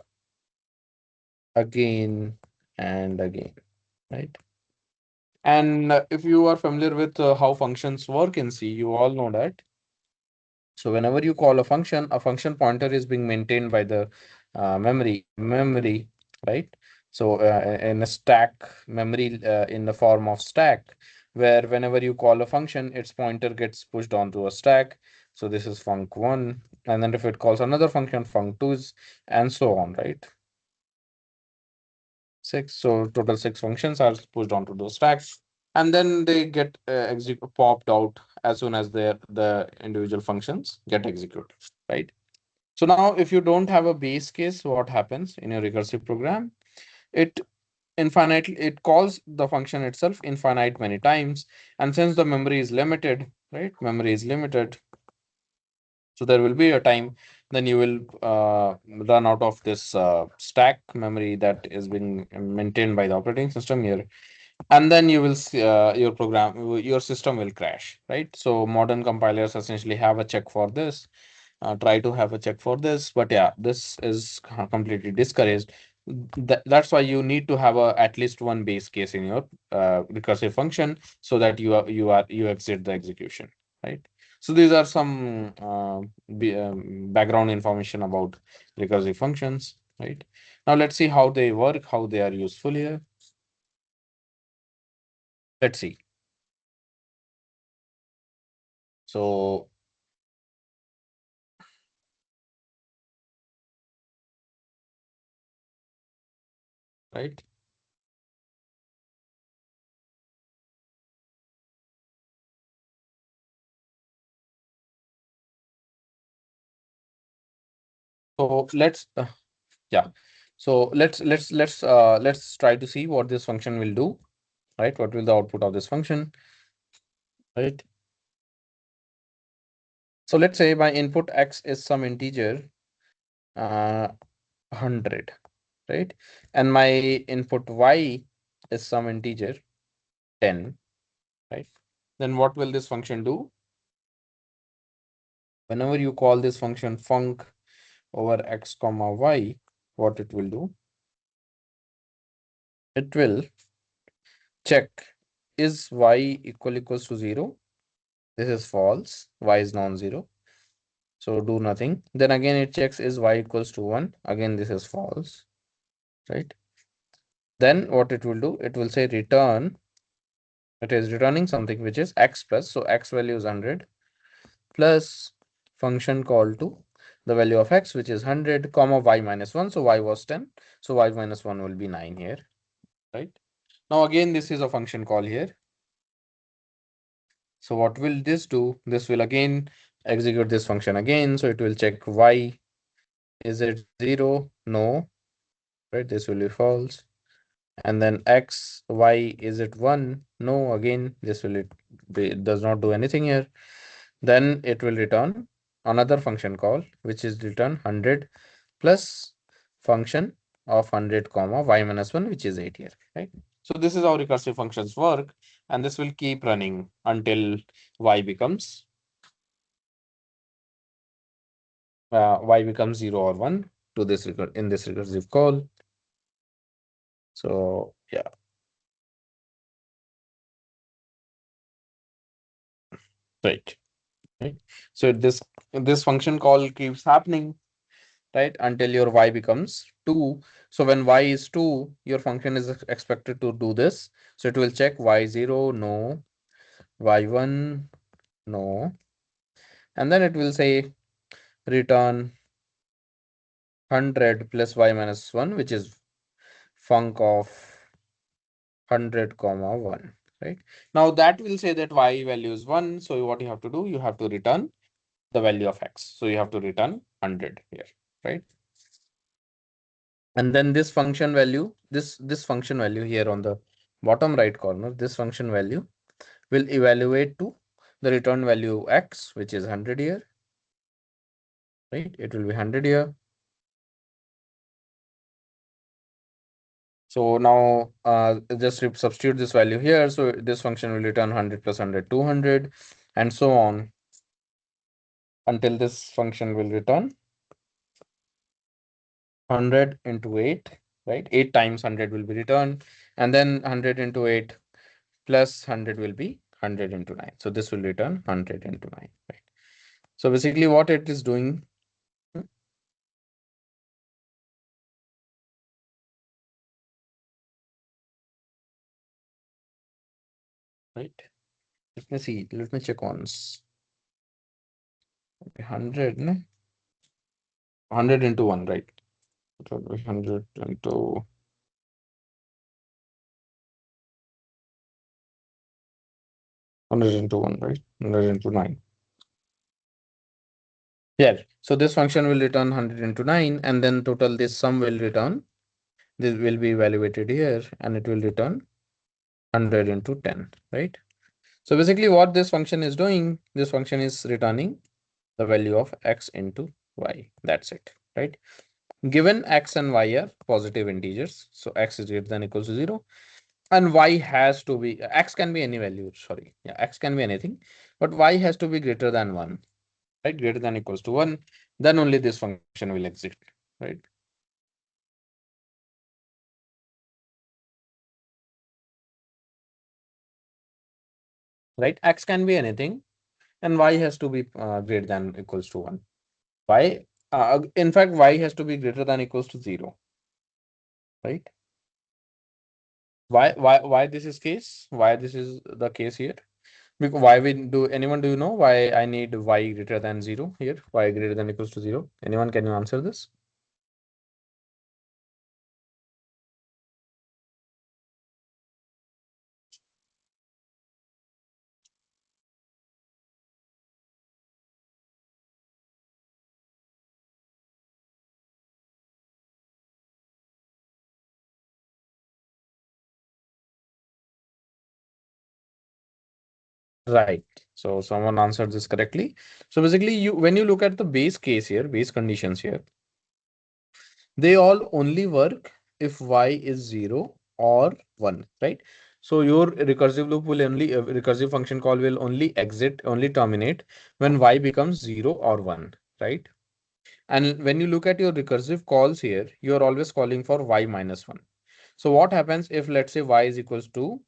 again and again, right? And if you are familiar with how functions work in C, you all know that. So whenever you call a function pointer is being maintained by the memory, right? So in a stack memory in the form of stack, where whenever you call a function, its pointer gets pushed onto a stack. So this is func1, and then if it calls another function, func2 is, and so on, right? Six. So total six functions are pushed onto those stacks. and then they get popped out as soon as the individual functions get executed, right? So now if you don't have a base case, what happens in your recursive program? It it calls the function itself infinite many times, and since the memory is limited, right? Memory is limited, so there will be a time then you will run out of this stack memory that is being maintained by the operating system here, and then you will see your system will crash, right? So modern compilers essentially have a check for this, try to have a check for this, but yeah, this is completely discouraged. That's why you need to have at least one base case in your recursive function, so that you exit the execution, right? So these are some background information about recursive functions, right? Now let's see how they work, how they are useful here. Let's see. So, right. So yeah. So let's try to see what this function will do, right? What will the output of this function, right? So let's say my input x is some integer 100, right? And my input y is some integer 10, right? Then what will this function do? Whenever you call this function func over x comma y, what it will do? It will check, is y equals to 0? This is false. Y is non-zero. So do nothing. Then again it checks, is y equals to 1? Again, this is false, right? Then what it will do? It will say return. It is returning something which is x plus. So x value is 100 plus function call to the value of x, which is 100, comma y minus 1. So y was 10. So y minus 1 will be 9 here, right? Now again, this is a function call here. So what will this do? This will again execute this function again. So it will check y. Is it 0? No, right? This will be false. And then x, y, is it 1? No, again, this will it does not do anything here. Then it will return another function call, which is return 100 plus function of 100 comma y minus 1, which is 8 here, right? So this is how recursive functions work, and this will keep running until y becomes 0 or 1 to this in this recursive call. So yeah, right, right. So this function call keeps happening, right, until your y becomes 2. So when y is 2, your function is expected to do this. So it will check y0, no, y1, no, and then it will say return 100 plus y minus 1, which is func of 100 comma 1, right? Now that will say that y value is 1. So what you have to do, you have to return the value of x. So you have to return 100 here, right? And then this function value, this function value here on the bottom right corner, this function value will evaluate to the return value x, which is 100 here, right? It will be 100 here. So now just substitute this value here. So this function will return 100 plus 100, 200, and so on until this function will return 100 into 8, right? 8 times 100 will be returned, and then 100 into 8 plus 100 will be 100 into 9. So this will return 100 into 9, right? So basically what it is doing, right? Let me see. Let me check once. Okay, 100, no? 100 into 1, right? It will be 100 into 100 into 1, right? 100 into 9. Yeah. So this function will return 100 into 9, and then total this sum will return. This will be evaluated here, and it will return 100 into 10, right? So basically what this function is doing, this function is returning the value of x into y. That's it, right? Given x and y are positive integers, so x is greater than equals to 0, and y has to be, x can be any value, sorry. Yeah, x can be anything, but y has to be greater than 1, right? Greater than equals to 1, then only this function will exist, right? Right? X can be anything, and y has to be greater than equals to 1. Y, in fact, y has to be greater than equals to 0, right? Why this is case? Why this is the case here? Because why we do, anyone do you know why I need y greater than 0 here? Y greater than equals to 0? Anyone, can you answer this? Right. So someone answered this correctly. So basically, you, when you look at the base case here, base conditions here, they all only work if y is 0 or 1, right? So your recursive loop will only, recursive function call will only exit, only terminate when y becomes 0 or 1, right? And when you look at your recursive calls here, you are always calling for y minus 1. So what happens if, let's say, y is equals to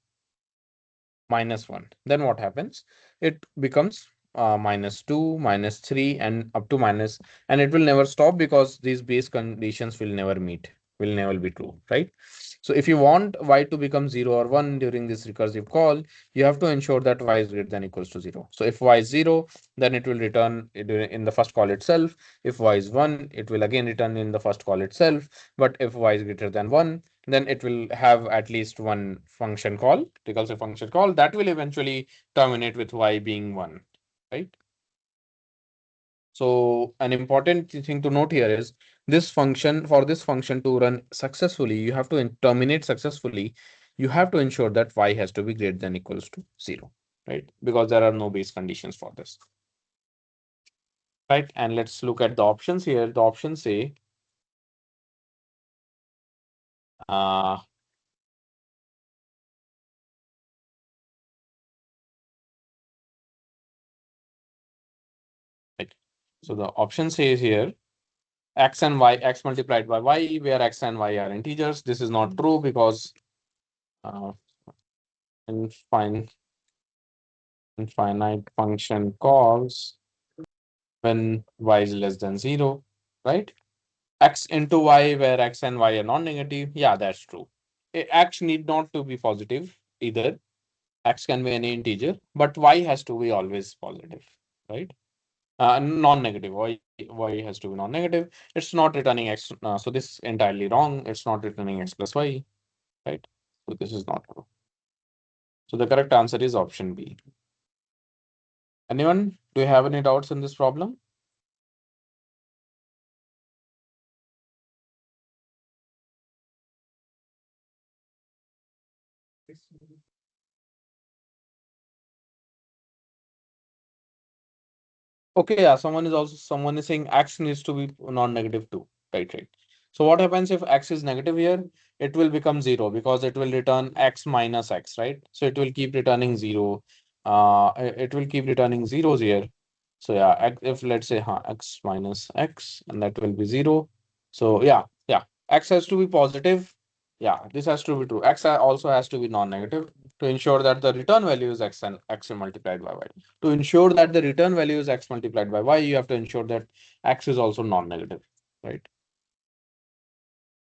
minus 1, then what happens? It becomes minus 2, minus 3, and up to minus, and it will never stop because these base conditions will never meet, will never be true, right? So if you want y to become 0 or 1 during this recursive call, you have to ensure that y is greater than equals to 0. So if y is 0, then it will return in the first call itself. If y is 1, it will again return in the first call itself. But if y is greater than 1, then it will have at least one function call, recursive function call, that will eventually terminate with y being 1, right? So an important thing to note here is this function, for this function to run successfully, you have to terminate successfully. You have to ensure that y has to be greater than equals to 0, right? Because there are no base conditions for this, right? And let's look at the options here. The options say, uh, right. So the option says here, x and y, x multiplied by y, where x and y are integers. This is not true because uh, infin infinite function calls when y is less than 0, right? X into y, where x and y are non-negative. Yeah, that's true. X need not to be positive either. X can be any integer, but y has to be always positive, right? Non-negative. Y has to be non-negative. It's not returning x. So this is entirely wrong. It's not returning x plus y, right? So this is not true. So the correct answer is option B. Anyone? Do you have any doubts in this problem? Okay, yeah, someone is saying x needs to be non-negative too. Right, right. So what happens if x is negative here? It will become 0 because it will return x minus x, right? So it will keep returning 0. It will keep returning zeros here. So yeah, if let's say x minus x, and that will be 0. So yeah, yeah, x has to be positive. Yeah, this has to be true. X also has to be non-negative to ensure that the return value is x and x multiplied by y. To ensure that the return value is x multiplied by y, you have to ensure that x is also non-negative, right?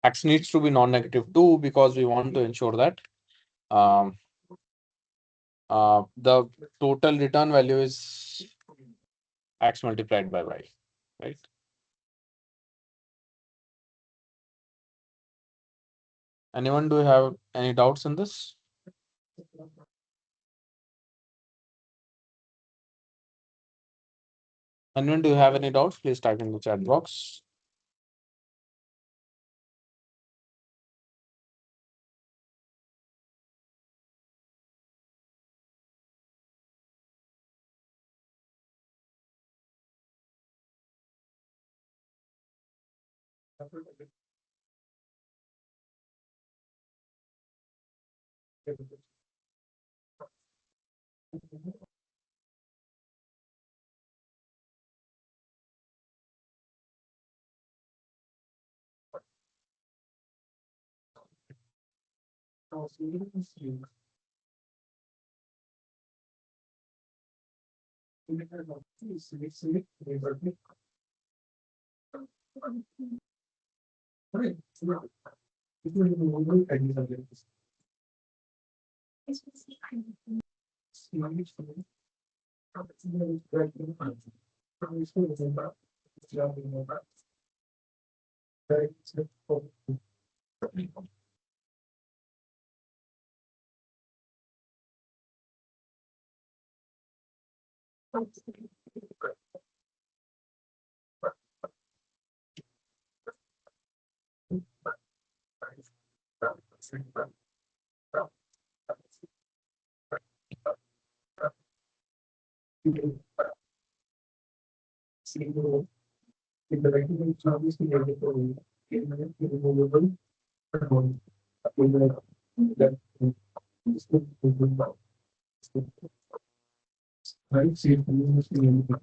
X needs to be non-negative too because we want to ensure that um, the total return value is x multiplied by y, right? Anyone do you have any doubts in this? Anyone, do you have any doubts? Please type in the chat box.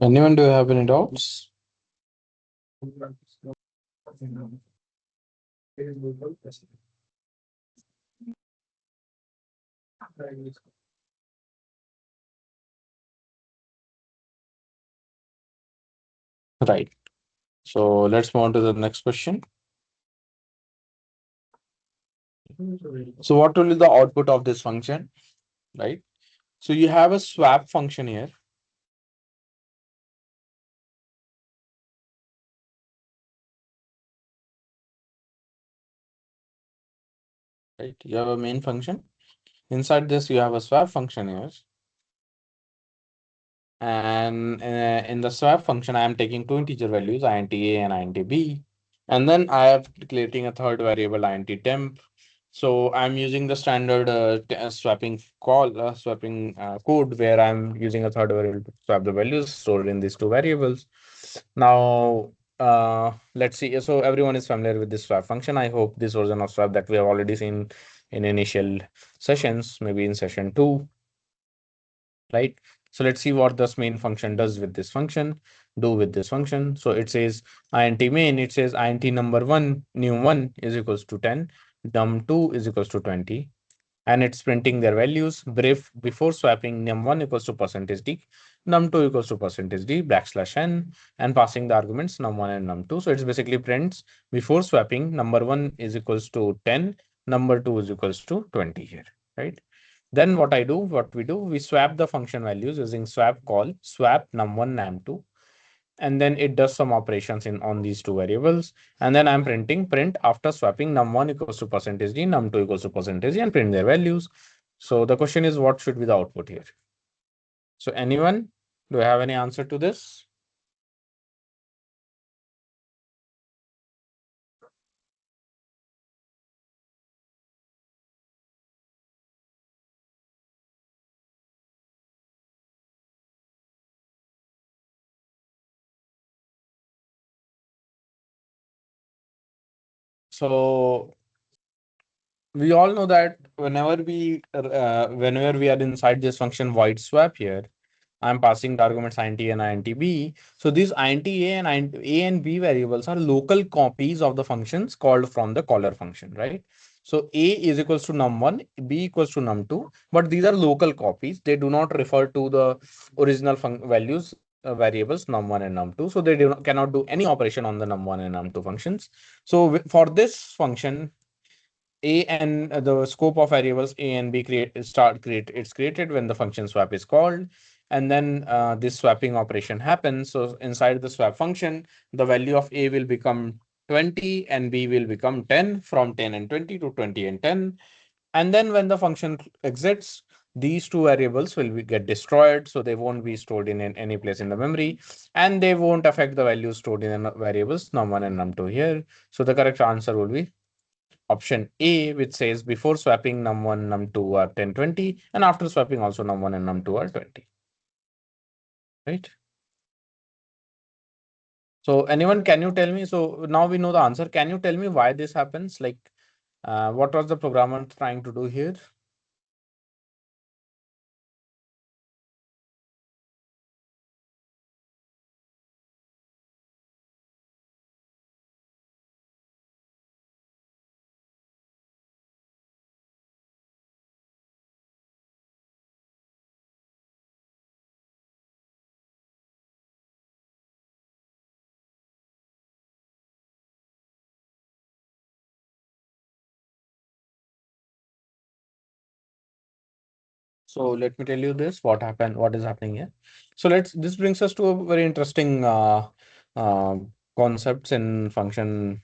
Anyone, do you have any doubts? Right. So let's move on to the next question. So what will be the output of this function? Right. So you have a swap function here. Right. You have a main function. Inside this, you have a swap function here. And in the swap function, I am taking two integer values, int a and int b. And then I am declaring a third variable, int temp. So I'm using the standard swapping call, swapping code where I'm using a third variable to swap the values stored in these two variables. Now, let's see. So everyone is familiar with this swap function. I hope this version of swap that we have already seen in initial sessions, maybe in session 2, right? So let's see what this main function does with this function, do with this function. So it says int main, it says int number 1, num1 is equals to 10, num2 is equals to 20. And it's printing their values. Brief before swapping num1 equals to percentage %d, num2 equals to percentage %d backslash n, and passing the arguments num1 and num2. So it's basically prints before swapping number 1 is equals to 10, number 2 is equals to 20 here, right? Then what we do, we swap the function values using swap call, swap num1, num2, and then it does some operations in on these two variables. And then I'm printing print after swapping num1 equals to percentage %d, num2 equals to percentage %d, and print their values. So the question is, what should be the output here? So anyone, do you have any answer to this? So we all know that whenever we are inside this function void swap here, I'm passing the arguments int a and int b. So these int a and int a and b variables are local copies of the functions called from the caller function, right? So a is equals to num1, b equals to num2, but these are local copies. They do not refer to the original values, variables num1 and num2. So they cannot do any operation on the num1 and num2 functions. So for this function, a and the scope of variables a and b it's created when the function swap is called, and then this swapping operation happens. So inside the swap function, the value of a will become 20 and b will become 10, from 10 and 20 to 20 and 10. And then when the function exits, these two variables will get destroyed, so they won't be stored in any place in the memory, and they won't affect the values stored in the variables num1 and num2 here. So the correct answer will be option A, which says before swapping num1, num2 are 10, 20, and after swapping also num1 and num2 are 20. Right? So anyone, can you tell me? So now we know the answer. Can you tell me why this happens? Like, what was the programmer trying to do here? So let me tell you this, what happened, what is happening here. So this brings us to a very interesting uh, concepts in functions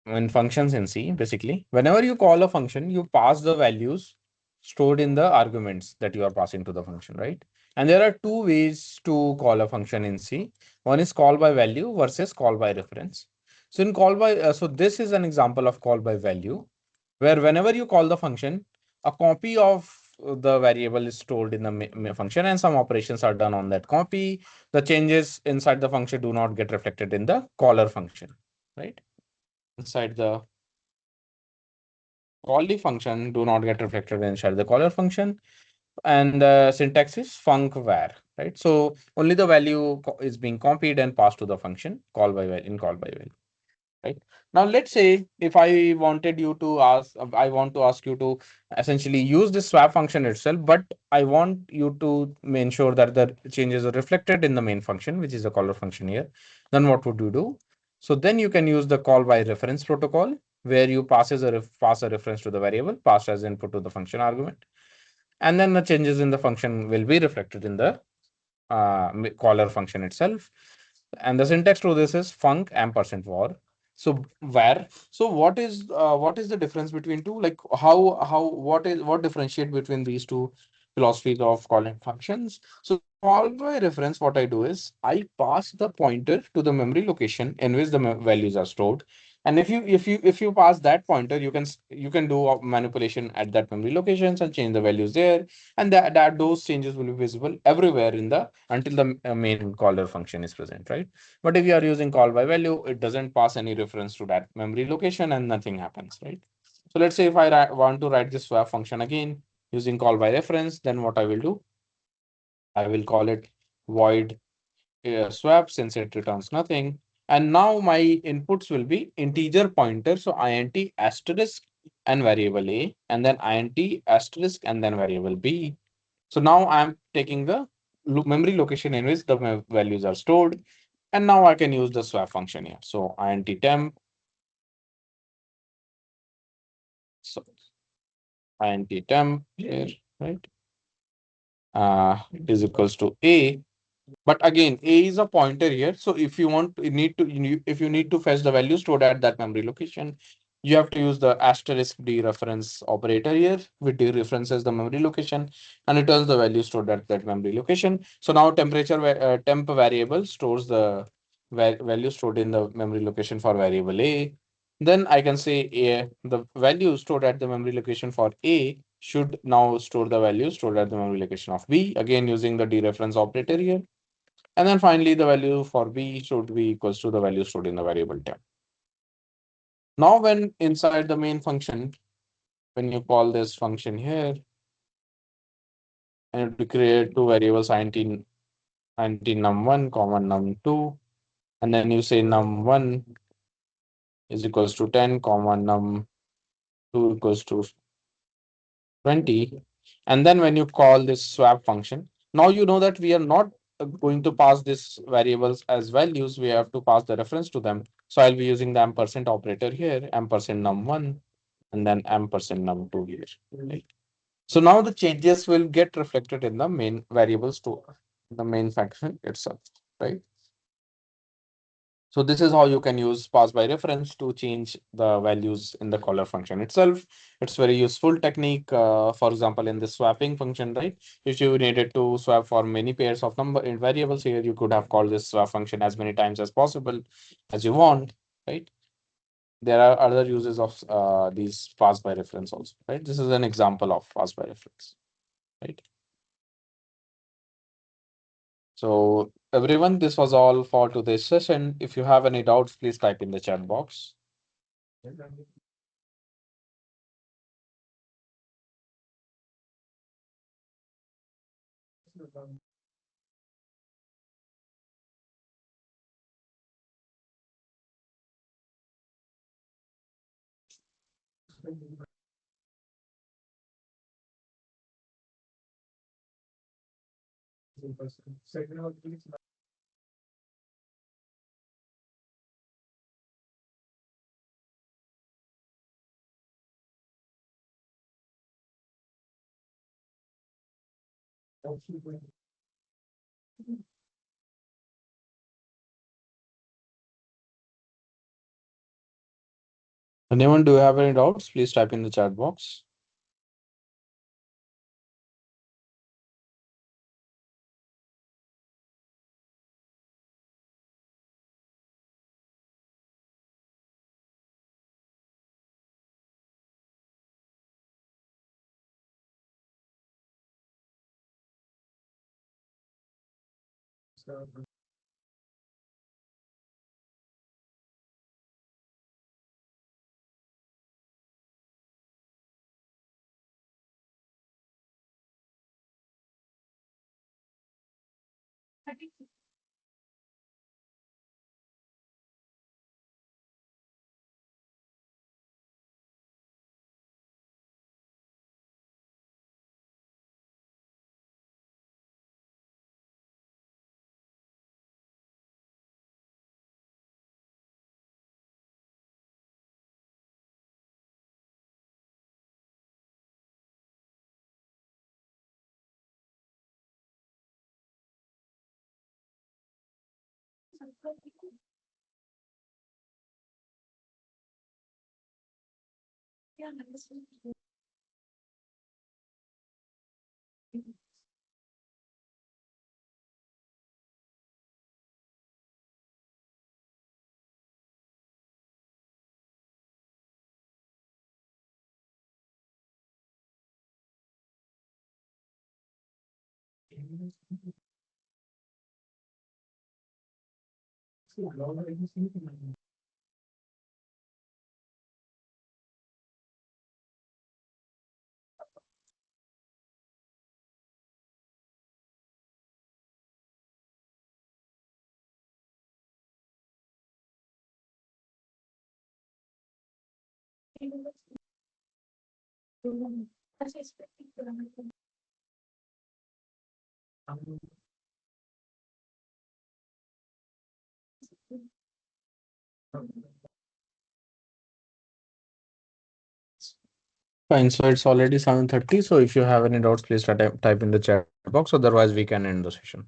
in C. Basically, whenever you call a function, you pass the values stored in the arguments that you are passing to the function, right? And there are two ways to call a function in C. One is call by value versus call by reference. So in call by, so this is an example of call by value, where whenever you call the function, a copy of the variable is stored in the function and some operations are done on that copy. The changes inside the function do not get reflected in the caller function, right? Inside the callee function do not get reflected inside the caller function, and the syntax is func_var, right? So only the value is being copied and passed to the function call by value in call by value. Right. Now, let's say if I wanted you to ask, I want to ask you to essentially use this swap function itself, but I want you to ensure that the changes are reflected in the main function, which is the caller function here. Then what would you do? So then you can use the call by reference protocol, where you pass a reference to the variable, passed as input to the function argument, and then the changes in the function will be reflected in the caller function itself. And the syntax to this is func &var. So var. So what is the difference between two? Like what differentiate between these two philosophies of calling functions? So call by reference, what I do is I pass the pointer to the memory location in which the values are stored. And if you pass that pointer, you can do a manipulation at that memory locations and change the values there, and that those changes will be visible everywhere in the until the main caller function is present, right? But if you are using call by value, it doesn't pass any reference to that memory location and nothing happens, right? So let's say if I want to write this swap function again using call by reference, then what I will do, I will call it void swap, since it returns nothing. And now my inputs will be integer pointer. So int asterisk and variable a, and then int asterisk and then variable b. So now I'm taking the memory location in which the values are stored. And now I can use the swap function here. So int temp, so int temp here, right? Is equals to a. But again, a is a pointer here. So if you want, if you need to fetch the value stored at that memory location, you have to use the asterisk dereference operator here, which dereferences the memory location and returns the value stored at that memory location. So now temp variable stores the value stored in the memory location for variable a. Then I can say the value stored at the memory location for a should now store the value stored at the memory location of b, again using the dereference operator here. And then finally, the value for b should be equals to the value stored in the variable temp. Now, when inside the main function, when you call this function here, and to create two variables, int num1, comma num2, and then you say num1 is equals to 10, comma num2 equals to 20. And then when you call this swap function, now you know that we are not going to pass these variables as values. We have to pass the reference to them. So I'll be using the ampersand operator here, ampersand num1, and then ampersand num2 here. Right? So now the changes will get reflected in the main variables to the main function itself, right? So this is how you can use pass by reference to change the values in the caller function itself. It's very useful technique. For example, in the swapping function, right? If you needed to swap for many pairs of number in variables here, you could have called this swap function as many times as possible as you want, right? There are other uses of these pass by reference also, right? This is an example of pass by reference, right? So everyone, this was all for today's session. If you have any doubts, please type in the chat box. Anyone, do you have any doubts? Please type in the chat box. Fine, so it's already 7:30. So if you have any doubts, please type in the chat box. Otherwise, we can end the session.